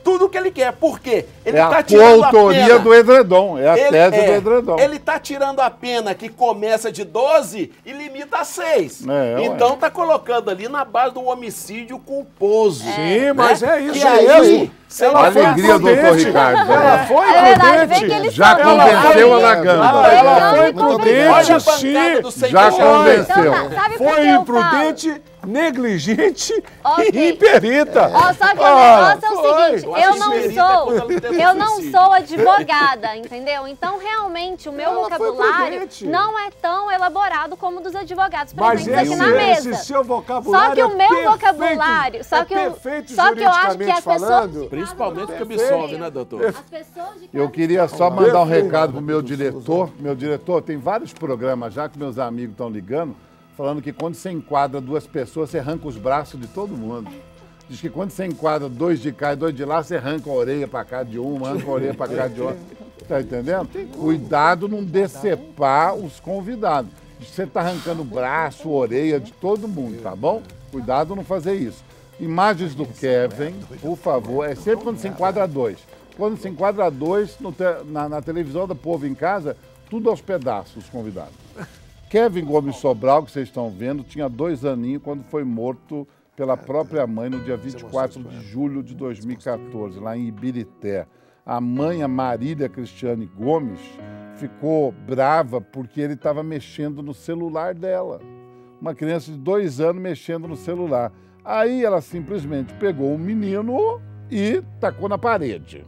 tudo que ele quer. Por quê? Ele É a tá tirando coautoria pena. do edredom. É a tese do edredom. Ele tá tirando a pena que começa de 12 e limita a 6. É, então tá colocando ali na base do homicídio culposo. Sim, mas é isso E aí, mesmo. ela A foi alegria do doutor imprudente. Ricardo. Ela foi É verdade, vê imprudente. que ele Já soube. convenceu a Ela Lagamba. Ele foi não me imprudente, Olha a sim. bancada do sem Já vergonha. convenceu. Então, sabe por que Foi eu imprudente, negligente Ok. e imperita. Ó, só que o Ah, negócio é o foi. seguinte, Eu eu acho não que perita é quando ela tenta eu não suicídio. sou advogada, entendeu? Então, realmente, o meu Ela foi vocabulário prudente. não é tão elaborado como o dos advogados Mas presentes aqui na mesa. esse seu vocabulário Só que o meu perfeito, vocabulário, só que eu acho que as pessoas... falando. Principalmente que absolve, né, doutor? As pessoas de Eu casa- queria só mandar um Perfeito. recado pro meu diretor. Meu diretor, tem vários programas já que meus amigos estão ligando, falando que quando você enquadra 2 pessoas, você arranca os braços de todo mundo. Diz que quando você enquadra 2 de cá e 2 de lá, você arranca a orelha para cá de um, arranca a orelha para cá de outro. Tá entendendo? Cuidado não decepar os convidados. Você tá arrancando braço, orelha de todo mundo, tá bom? Cuidado não fazer isso. Imagens do Kevin, por favor. É sempre quando se enquadra 2. Quando se enquadra 2 na televisão do povo em casa, tudo aos pedaços, os convidados. Kevin Gomes Sobral, que vocês estão vendo, tinha 2 aninhos quando foi morto pela própria mãe no dia 24 de julho de 2014, lá em Ibirité. A mãe, a Marília Cristiane Gomes, ficou brava porque ele estava mexendo no celular dela. Uma criança de 2 anos mexendo no celular. Aí ela simplesmente pegou o menino e tacou na parede.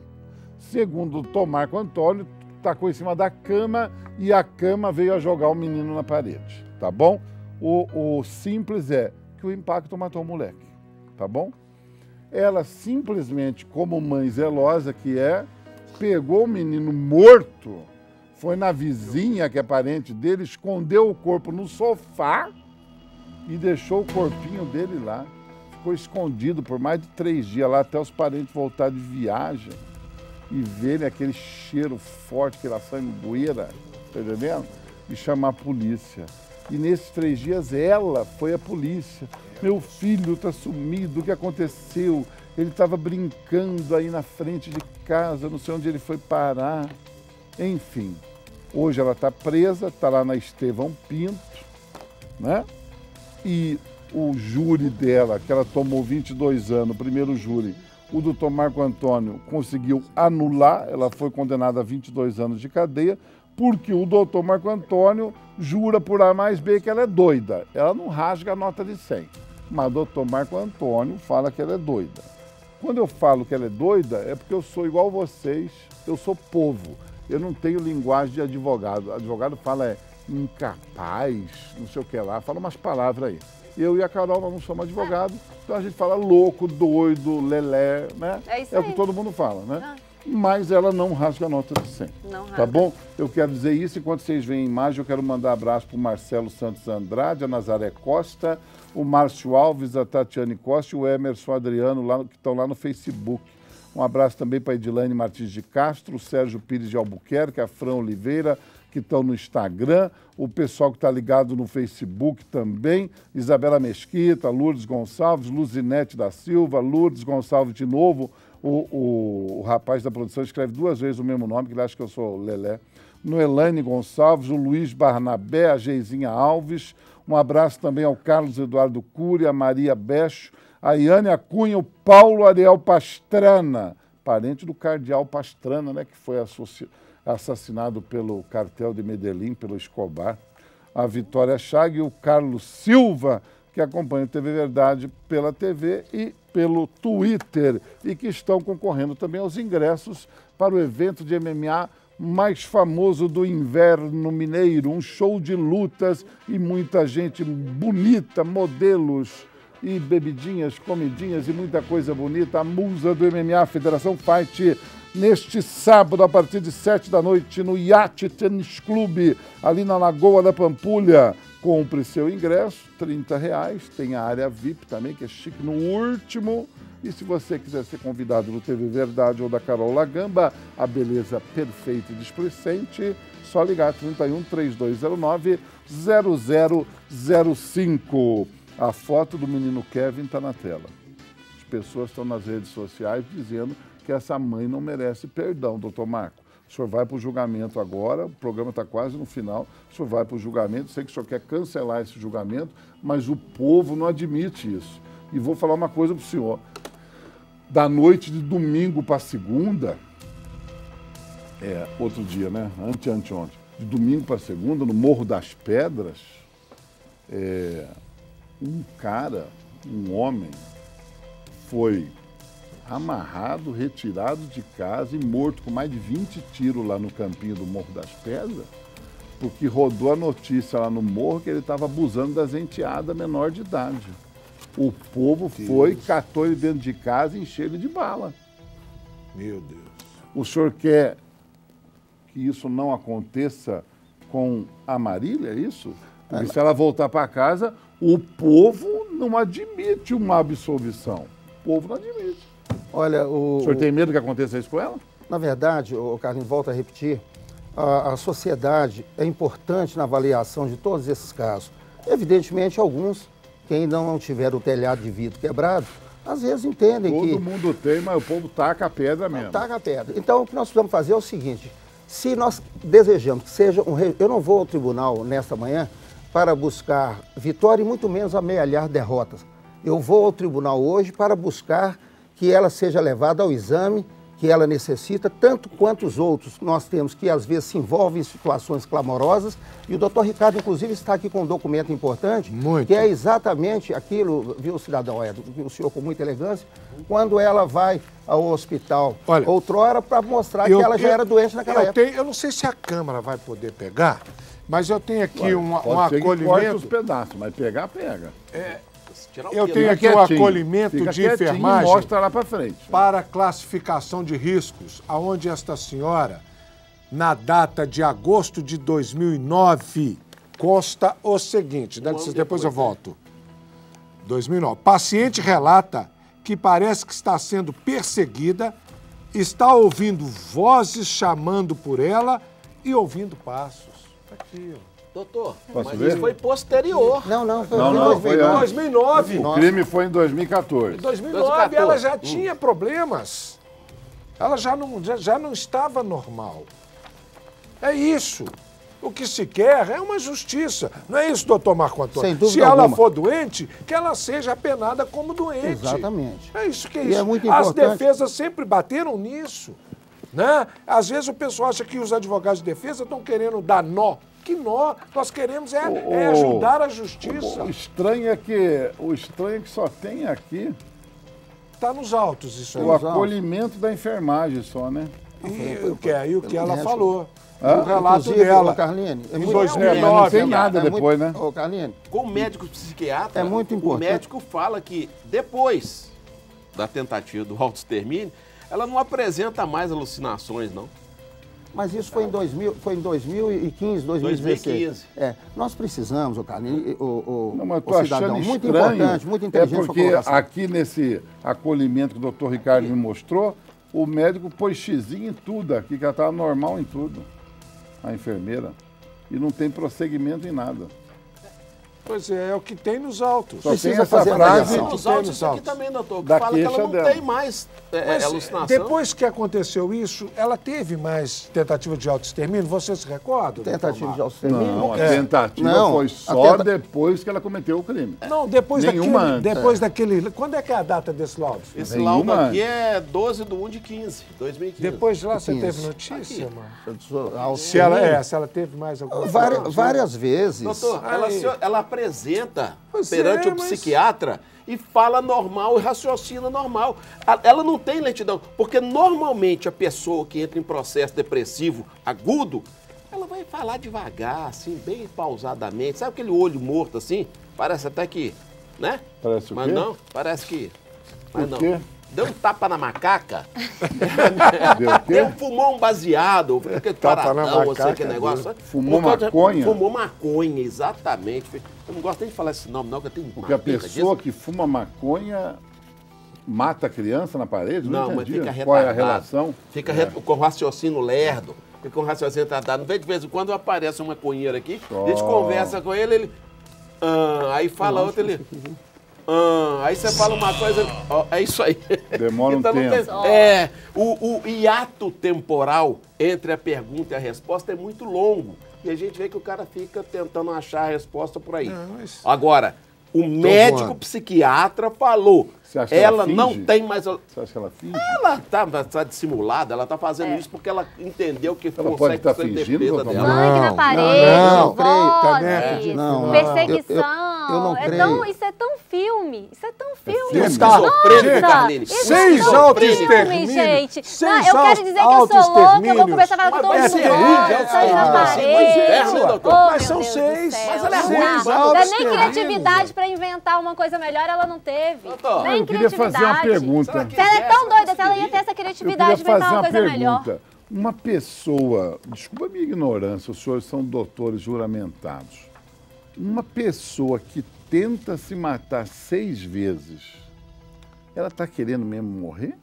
Segundo o Dr. Marco Antônio, tacou em cima da cama e a cama veio a jogar o menino na parede, tá bom? O simples é que o impacto matou o moleque, tá bom? Ela simplesmente, como mãe zelosa que é, pegou o menino morto, foi na vizinha, que é parente dele, escondeu o corpo no sofá e deixou o corpinho dele lá. Ficou escondido por mais de 3 dias lá, até os parentes voltarem de viagem e verem aquele cheiro forte, aquela sangueira, tá entendendo? E chamar a polícia. E nesses 3 dias ela foi a polícia. Meu filho está sumido, o que aconteceu? Ele estava brincando aí na frente de casa, não sei onde ele foi parar. Enfim, hoje ela está presa, está lá na Estevão Pinto, né? E o júri dela, que ela tomou 22 anos, o primeiro júri, o doutor Marco Antônio conseguiu anular, ela foi condenada a 22 anos de cadeia, porque o doutor Marco Antônio jura por A mais B que ela é doida. Ela não rasga a nota de 100, mas o doutor Marco Antônio fala que ela é doida. Quando eu falo que ela é doida, é porque eu sou igual vocês, eu sou povo, eu não tenho linguagem de advogado. Advogado fala incapaz, não sei o que lá, fala umas palavras aí. Eu e a Carol, nós não somos advogados, então a gente fala louco, doido, lelé, né? É isso o que aí. todo mundo fala, né? Mas ela não rasga a nota de 100. Não rasga. Tá bom? Eu quero dizer isso, enquanto vocês veem a imagem, eu quero mandar abraço para o Marcelo Santos Andrade, a Nazaré Costa, o Márcio Alves, a Tatiane Costa e o Emerson Adriano, lá, que estão lá no Facebook. Um abraço também para a Edilane Martins de Castro, o Sérgio Pires de Albuquerque, a Fran Oliveira, que estão no Instagram, o pessoal que está ligado no Facebook também, Isabela Mesquita, Lourdes Gonçalves, Luzinete da Silva, Lourdes Gonçalves de novo, o rapaz da produção escreve 2 vezes o mesmo nome, que ele acha que eu sou Lelé, Noelane Gonçalves, o Luiz Barnabé, a Geizinha Alves, Um abraço também ao Carlos Eduardo Cury, a Maria Becho, a Iane Cunha, o Paulo Ariel Pastrana, parente do cardeal Pastrana, né, que foi assassinado pelo cartel de Medellín, pelo Escobar. A Vitória Chag e o Carlos Silva, que acompanham a TV Verdade pela TV e pelo Twitter e que estão concorrendo também aos ingressos para o evento de MMA mais famoso do inverno mineiro, um show de lutas e muita gente bonita, modelos e bebidinhas, comidinhas e muita coisa bonita. A musa do MMA, Federação Fight, neste sábado, a partir de 7 da noite, no Yacht Tênis Clube, ali na Lagoa da Pampulha. Compre seu ingresso, R$30. Tem a área VIP também, que é chique no último. E se você quiser ser convidado do TV Verdade ou da Carol Lagamba, a beleza perfeita e displicente, só ligar 31-3209-0005. A foto do menino Kevin está na tela. As pessoas estão nas redes sociais dizendo que essa mãe não merece perdão, doutor Marco. O senhor vai para o julgamento agora, o programa está quase no final, o senhor vai para o julgamento, sei que o senhor quer cancelar esse julgamento, mas o povo não admite isso. E vou falar uma coisa para o senhor. Da noite de domingo para segunda, outro dia, né? Anteontem. De domingo para segunda, no Morro das Pedras, um homem, foi amarrado, retirado de casa e morto com mais de 20 tiros lá no campinho do Morro das Pedras, porque rodou a notícia lá no morro que ele estava abusando das enteadas menor de idade. O povo foi, catou ele dentro de casa e encheu ele de bala. Meu Deus. O senhor quer que isso não aconteça com a Marília, é isso? Porque se ela voltar para casa, o povo não admite uma absolvição. O povo não admite. Olha, O senhor tem medo que aconteça isso com ela? Na verdade, Carlinhos, volto a repetir, a sociedade é importante na avaliação de todos esses casos. Evidentemente, alguns que ainda não tiveram o telhado de vidro quebrado, às vezes entendem que... Todo mundo tem, mas o povo taca a pedra mesmo. Taca a pedra. Então, o que nós precisamos fazer é o seguinte, se nós desejamos que seja um... Eu não vou ao tribunal nesta manhã para buscar vitória e muito menos amealhar derrotas. Eu vou ao tribunal hoje para buscar que ela seja levada ao exame que ela necessita, tanto quanto os outros nós temos que às vezes se envolvem em situações clamorosas, e o doutor Ricardo, inclusive, está aqui com um documento importante, que é exatamente aquilo, viu, cidadão Edson, o senhor com muita elegância, quando ela vai ao hospital, outrora, para mostrar que ela já era doente naquela época. Eu não sei se a Câmara vai poder pegar, mas eu tenho aqui um acolhimento... Corta os pedaços, mas pegar, pega. Eu tenho aqui um acolhimento de enfermagem mostra lá para frente. Para classificação de riscos, aonde esta senhora, na data de agosto de 2009, consta o seguinte, depois eu volto. 2009. Paciente relata que parece que está sendo perseguida, está ouvindo vozes chamando por ela e ouvindo passos. Aqui, ó. Doutor, Posso mas ver? isso foi posterior. Foi em 2009. O crime foi em 2014. Em 2009 ela já tinha problemas. Ela já não estava normal. É isso. O que se quer é uma justiça. Não é isso, doutor Marco Antônio? Sem dúvida Se ela alguma. for doente, que ela seja apenada como doente. Exatamente. É isso que é E isso. é muito As importante. defesas sempre bateram nisso. Né? Às vezes o pessoal acha que os advogados de defesa estão querendo dar nó. Que nó? Nós queremos é ajudar a justiça. O estranho é que só tem aqui Está nos autos isso aí. o acolhimento da enfermagem só, né? E o que ela México. falou. O relato Inclusive, dela. Carline, Em Mas 2009. não tem nada depois, né? Ô, Carline, Com o médico psiquiatra, É muito importante. o médico fala que depois da tentativa do autoextermínio, ela não apresenta mais alucinações, não. mas isso foi em 2015, 2016. 2015. Nós precisamos, ô Carline, Não, mas eu tô o cidadão, achando muito estranho. importante, muito inteligente É sua porque colocação. aqui nesse acolhimento que o doutor Ricardo me mostrou, o médico pôs xizinho em tudo aqui, que ela estava normal em tudo, a enfermeira, e não tem prosseguimento em nada. Pois é o que tem nos autos. Só tem Precisa essa fazer frase avaliação. Nos autos, isso aqui também, doutor, que Da fala que ela queixa não dela. tem mais Mas, alucinação. depois que aconteceu isso, ela teve mais tentativa de autoextermínio? Você se recorda? Tentativa de Não, autoextermínio. a tentativa Não, foi a só tenta- depois que ela cometeu o crime. Não, depois Nenhuma daquele, antes. depois daquele... Quando é que é a data desse laudo? Esse Nenhuma laudo aqui antes. é 12/1/15, 2015. Depois de lá você 15. teve notícia, mano? Se Autoextermínio. ela teve mais alguma Várias vezes. Doutor, ela apresenta Pois perante é, o mas- psiquiatra e fala normal e raciocina normal. Ela não tem lentidão, porque normalmente a pessoa que entra em processo depressivo agudo, ela vai falar devagar, assim, bem pausadamente. Sabe aquele olho morto assim? Parece até que, né? Parece o Mas quê? não, parece que... Mas O não. quê? Deu um tapa na macaca. Deu o quê? Fumou um baseado, aquele Tapa na paradão, assim, macaca, aquele negócio. Fumou Por causa- maconha? Fumou maconha, exatamente. Eu não gosto nem de falar esse nome, não, que eu tenho Porque a uma pica pessoa disso. que fuma maconha mata a criança na parede? Não, mas entendi. fica retardado. Qual é a relação? Fica com raciocínio lerdo, fica com raciocínio retardado. De vez em quando aparece um maconheiro aqui, a gente conversa com ele, aí fala outro, ele... aí você fala uma coisa, ó, é isso aí. Demora um Então, não tempo. o hiato temporal entre a pergunta e a resposta é muito longo. E a gente vê que o cara fica tentando achar a resposta por aí. Não, mas- Agora, o médico voando. psiquiatra falou, Você acha que ela ela não finge? tem mais... Você acha que ela finge? Ela tá dissimulada, ela tá fazendo isso porque ela entendeu que Ela pode consegue estar ser fingindo, defesa doutor dela. Sangue na Não, parede, não, creio, vozes, não, perseguição. eu não creio. Isso é tão filme. Isso é tão filme. filme? Tá. Esquizofrênico, Carline. Isso Seis é tão autoextermínio. filme, gente. Seis Não, eu quero dizer que eu sou louca, eu vou autoextermínios. começar a falar com todo Mas mundo vai ser ruim de gosta, sangue na autoextermínio, parede. inferno, hein, doutor? Oh, Mas meu são Deus do seis. céu. Mas ela é ruim, Não, mas não dá nem autoextermínio. criatividade pra inventar uma coisa melhor, ela não teve. Doutor, Nem Eu queria fazer uma criatividade. pergunta. Será que- Se ela é tão doida, se ela ia conseguiria? ter essa Eu criatividade queria de inventar fazer uma uma coisa melhor. pergunta. Uma pessoa, desculpa a minha ignorância, os senhores são doutores juramentados. Uma pessoa que tenta se matar 6 vezes, ela está querendo mesmo morrer?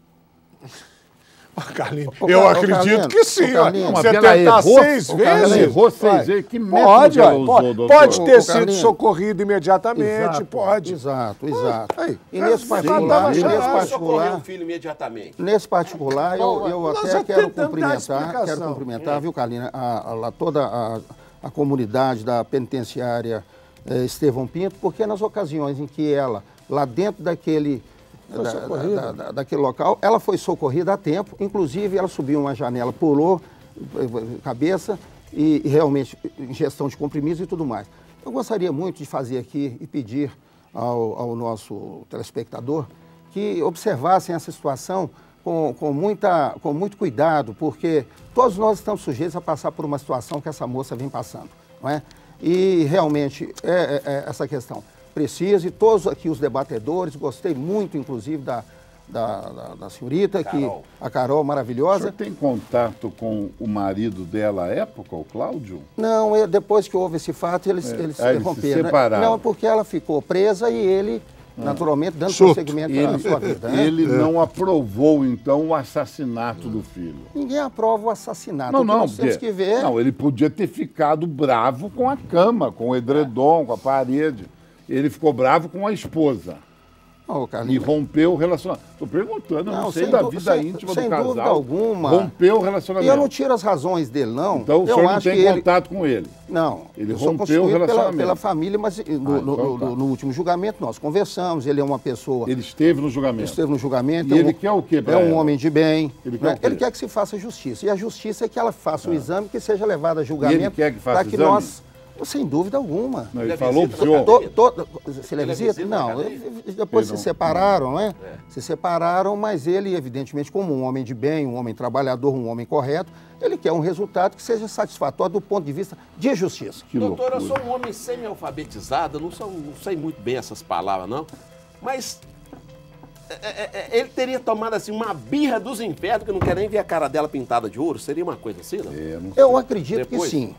Carlinhos, Ô, eu Car- ô, acredito Carlinhos, que sim. ô, Carlinhos. Você Mas ela tentar errou, 6 ô, vezes... Carlinhos, ela errou 6 vezes. Que método Pode, que ela ó, usou, pode, doutor? pode ter Ô, sido Carlinhos. socorrido imediatamente, Exato. pode. Exato. Aí, E nesse tava particular, já- socorrer o filho imediatamente. Nesse particular, eu Nós até já quero tentamos dar cumprimentar, explicação. viu, Carlina, toda a comunidade da penitenciária Estevão Pinto, porque nas ocasiões em que ela, lá dentro daquele local, ela foi socorrida a tempo, inclusive ela subiu uma janela, pulou cabeça e realmente ingestão de comprimidos e tudo mais. Eu gostaria muito de fazer aqui e pedir ao nosso telespectador que observassem essa situação com muito cuidado, porque todos nós estamos sujeitos a passar por uma situação que essa moça vem passando, não é? E realmente é essa questão. Preciso, e todos aqui os debatedores, gostei muito, inclusive, da senhorita, a Carol, O maravilhosa. senhor tem contato com o marido dela à época, o Cláudio? Não, depois que houve esse fato, eles eles se romperam. Né? separaram. Não, porque ela ficou presa e ele, naturalmente, dando Surto. prosseguimento à sua vida. Né? Ele não aprovou, então, o assassinato do filho. Ninguém aprova o assassinato. Não, O que não, nós temos porque, que ver. não, ele podia ter ficado bravo com a cama, com o edredom, com a parede. Ele ficou bravo com a esposa Ô, e Carlinhos, rompeu o relacionamento. Estou perguntando, eu não Não, sei sem da dú- vida sem- íntima sem do casal. dúvida alguma. Rompeu o e relacionamento. eu não tiro as razões dele, não. Então o eu senhor não acho tem que ele... contato com ele. Não, Ele eu sou rompeu o constituído relacionamento. pela família, mas então tá. no último julgamento nós conversamos, ele é uma pessoa... Ele esteve no julgamento. Esteve no julgamento. E ele quer o quê pra É um ela? homem de bem. Ele né? quer o quê? Ele quer que se faça justiça. E a justiça é que ela faça o exame, que seja levado a E julgamento. ele quer que faça para o exame? sem dúvida alguma. Não, ele Ele falou visita pro senhor. Se ele é Ele é visita? visita Não, na cadeia? depois Ele se não- separaram, né? Se separaram, mas ele, evidentemente, como um homem de bem, um homem trabalhador, um homem correto, ele quer um resultado que seja satisfatório do ponto de vista de justiça. Que Doutor, eu loucura. sou um homem semi-alfabetizado, não sei muito bem essas palavras, não. Mas ele teria tomado assim uma birra dos infernos, que não quer nem ver a cara dela pintada de ouro? Seria uma coisa assim, não? Não sei. Eu acredito Depois? que sim.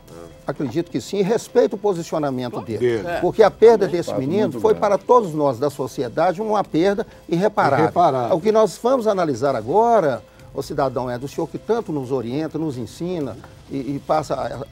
Acredito que sim, e respeito o posicionamento dele. Dele. Porque a perda desse Fato menino muito foi grave. para todos nós da sociedade uma perda irreparável. Irreparável. O que nós vamos analisar agora, ô cidadão, é do senhor que tanto nos orienta, nos ensina e passa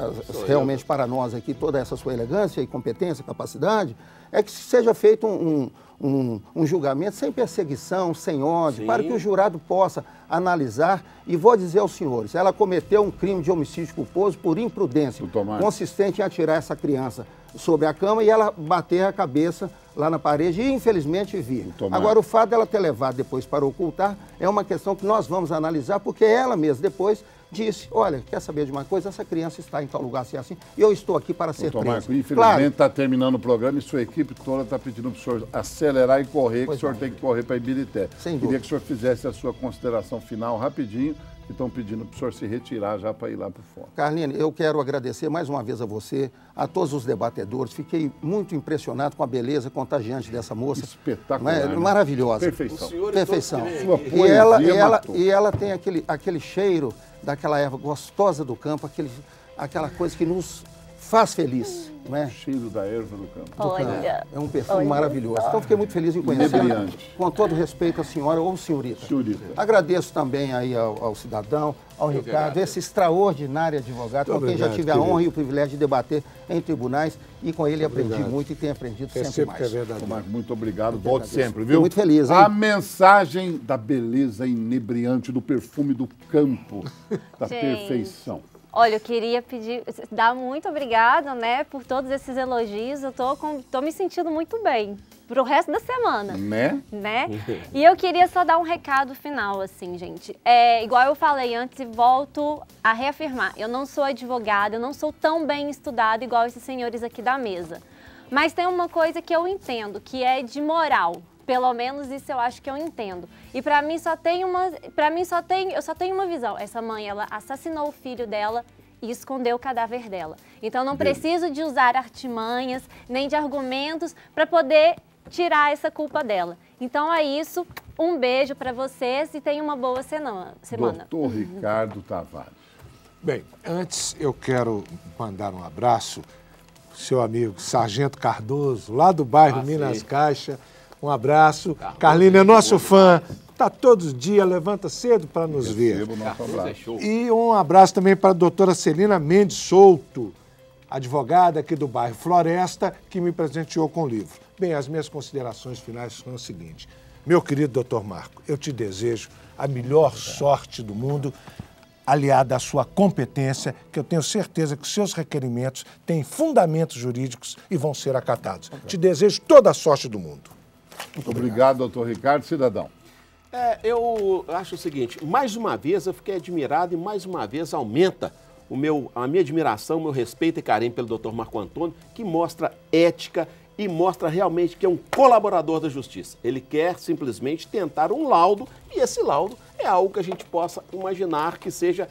realmente para nós aqui toda essa sua elegância e competência, capacidade, é que seja feito um julgamento sem perseguição, sem ódio, para que o jurado possa analisar. E vou dizer aos senhores, ela cometeu um crime de homicídio culposo por imprudência, consistente em atirar essa criança sobre a cama e ela bater a cabeça lá na parede e, infelizmente, vir. Agora, o fato dela ter levado depois para ocultar é uma questão que nós vamos analisar, porque ela mesma depois disse, olha, quer saber de uma coisa? Essa criança está em tal lugar assim, e eu estou aqui para ser preso. Marco, infelizmente está terminando o programa e sua equipe toda está pedindo para o senhor acelerar e correr, que o senhor tem que correr para Ibirité. Queria que o senhor fizesse a sua consideração final rapidinho, que estão pedindo para o senhor se retirar já para ir lá para fora. Carline, eu quero agradecer mais uma vez a você, a todos os debatedores. Fiquei muito impressionado com a beleza contagiante dessa moça. Espetacular. Né? Maravilhosa. Perfeição. Perfeição. Sua poesia e ela tem aquele cheiro daquela erva gostosa do campo, aquela coisa que nos faz feliz. Não é? O cheiro da erva do campo. Olha. É um perfume maravilhoso. Então, fiquei muito feliz em conhecê-la. Com todo respeito à senhora ou senhorita. Agradeço também aí ao cidadão, ao Ricardo, esse extraordinário advogado, com quem já tive a honra e o privilégio de debater em tribunais, e com ele aprendi muito e tenho aprendido sempre mais. Que é verdade. Muito obrigado. Volte sempre, viu? Fico muito feliz, hein? A mensagem da beleza inebriante, do perfume do campo, da perfeição. Olha, eu queria dar muito obrigado, né, por todos esses elogios. Eu tô me sentindo muito bem pro resto da semana. Né? E eu queria só dar um recado final, assim, gente. Igual eu falei antes e volto a reafirmar. Eu não sou advogada, eu não sou tão bem estudada igual esses senhores aqui da mesa. Mas tem uma coisa que eu entendo, que é de moral. Pelo menos isso eu acho que eu entendo. E para mim eu só tenho uma visão. Essa mãe, ela assassinou o filho dela e escondeu o cadáver dela. Então não preciso de usar artimanhas, nem de argumentos para poder tirar essa culpa dela. Então é isso. Um beijo para vocês e tenham uma boa semana. Doutor Ricardo Tavares. Bem, antes eu quero mandar um abraço pro seu amigo Sargento Cardoso, lá do bairro Minas Caixa. Um abraço. Carline é nosso fã. Está todos os dias, levanta cedo para nos ver. E um abraço também para a doutora Celina Mendes Souto, advogada aqui do bairro Floresta, que me presenteou com o livro. Bem, as minhas considerações finais são as seguintes. Meu querido doutor Marco, eu te desejo a melhor sorte do mundo, aliada à sua competência, que eu tenho certeza que seus requerimentos têm fundamentos jurídicos e vão ser acatados. Te desejo toda a sorte do mundo. Muito obrigado, doutor Ricardo. Cidadão. Eu acho o seguinte, mais uma vez eu fiquei admirado e mais uma vez aumenta a minha admiração, o meu respeito e carinho pelo doutor Marco Antônio, que mostra ética e mostra realmente que é um colaborador da justiça. Ele quer simplesmente tentar um laudo e esse laudo é algo que a gente possa imaginar que seja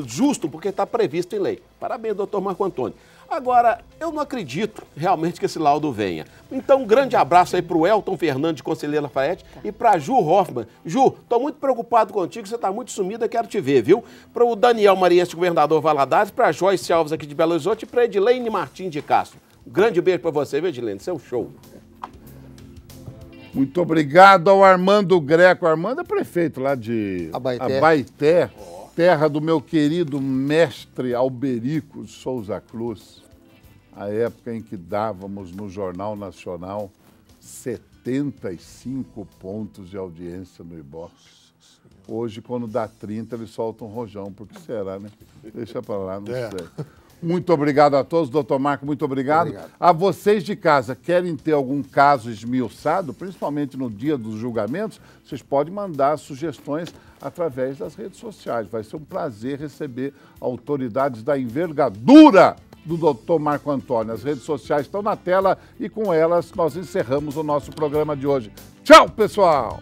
justo, porque está previsto em lei. Parabéns, doutor Marco Antônio. Agora, eu não acredito realmente que esse laudo venha. Então, um grande abraço aí para o Elton Fernandes de Conselheiro Lafayette e para a Ju Hoffman. Ju, estou muito preocupado contigo, você está muito sumida, quero te ver, viu? Para o Daniel Mariense, governador Valadares, para a Joyce Alves aqui de Belo Horizonte e para a Edilene Martins de Castro. Um grande beijo para você, viu, Edilene? Seu show. Muito obrigado ao Armando Greco. Armando é prefeito lá de Abaeté, terra do meu querido mestre Alberico Souza Cruz, a época em que dávamos no Jornal Nacional 75 pontos de audiência no Ibope. Hoje, quando dá 30, eles soltam um rojão. Por que será, né? Deixa pra lá, não sei. Muito obrigado a todos, doutor Marco, muito obrigado. A vocês de casa, querem ter algum caso esmiuçado, principalmente no dia dos julgamentos, vocês podem mandar sugestões através das redes sociais. Vai ser um prazer receber autoridades da envergadura do doutor Marco Antônio. As redes sociais estão na tela e com elas nós encerramos o nosso programa de hoje. Tchau, pessoal!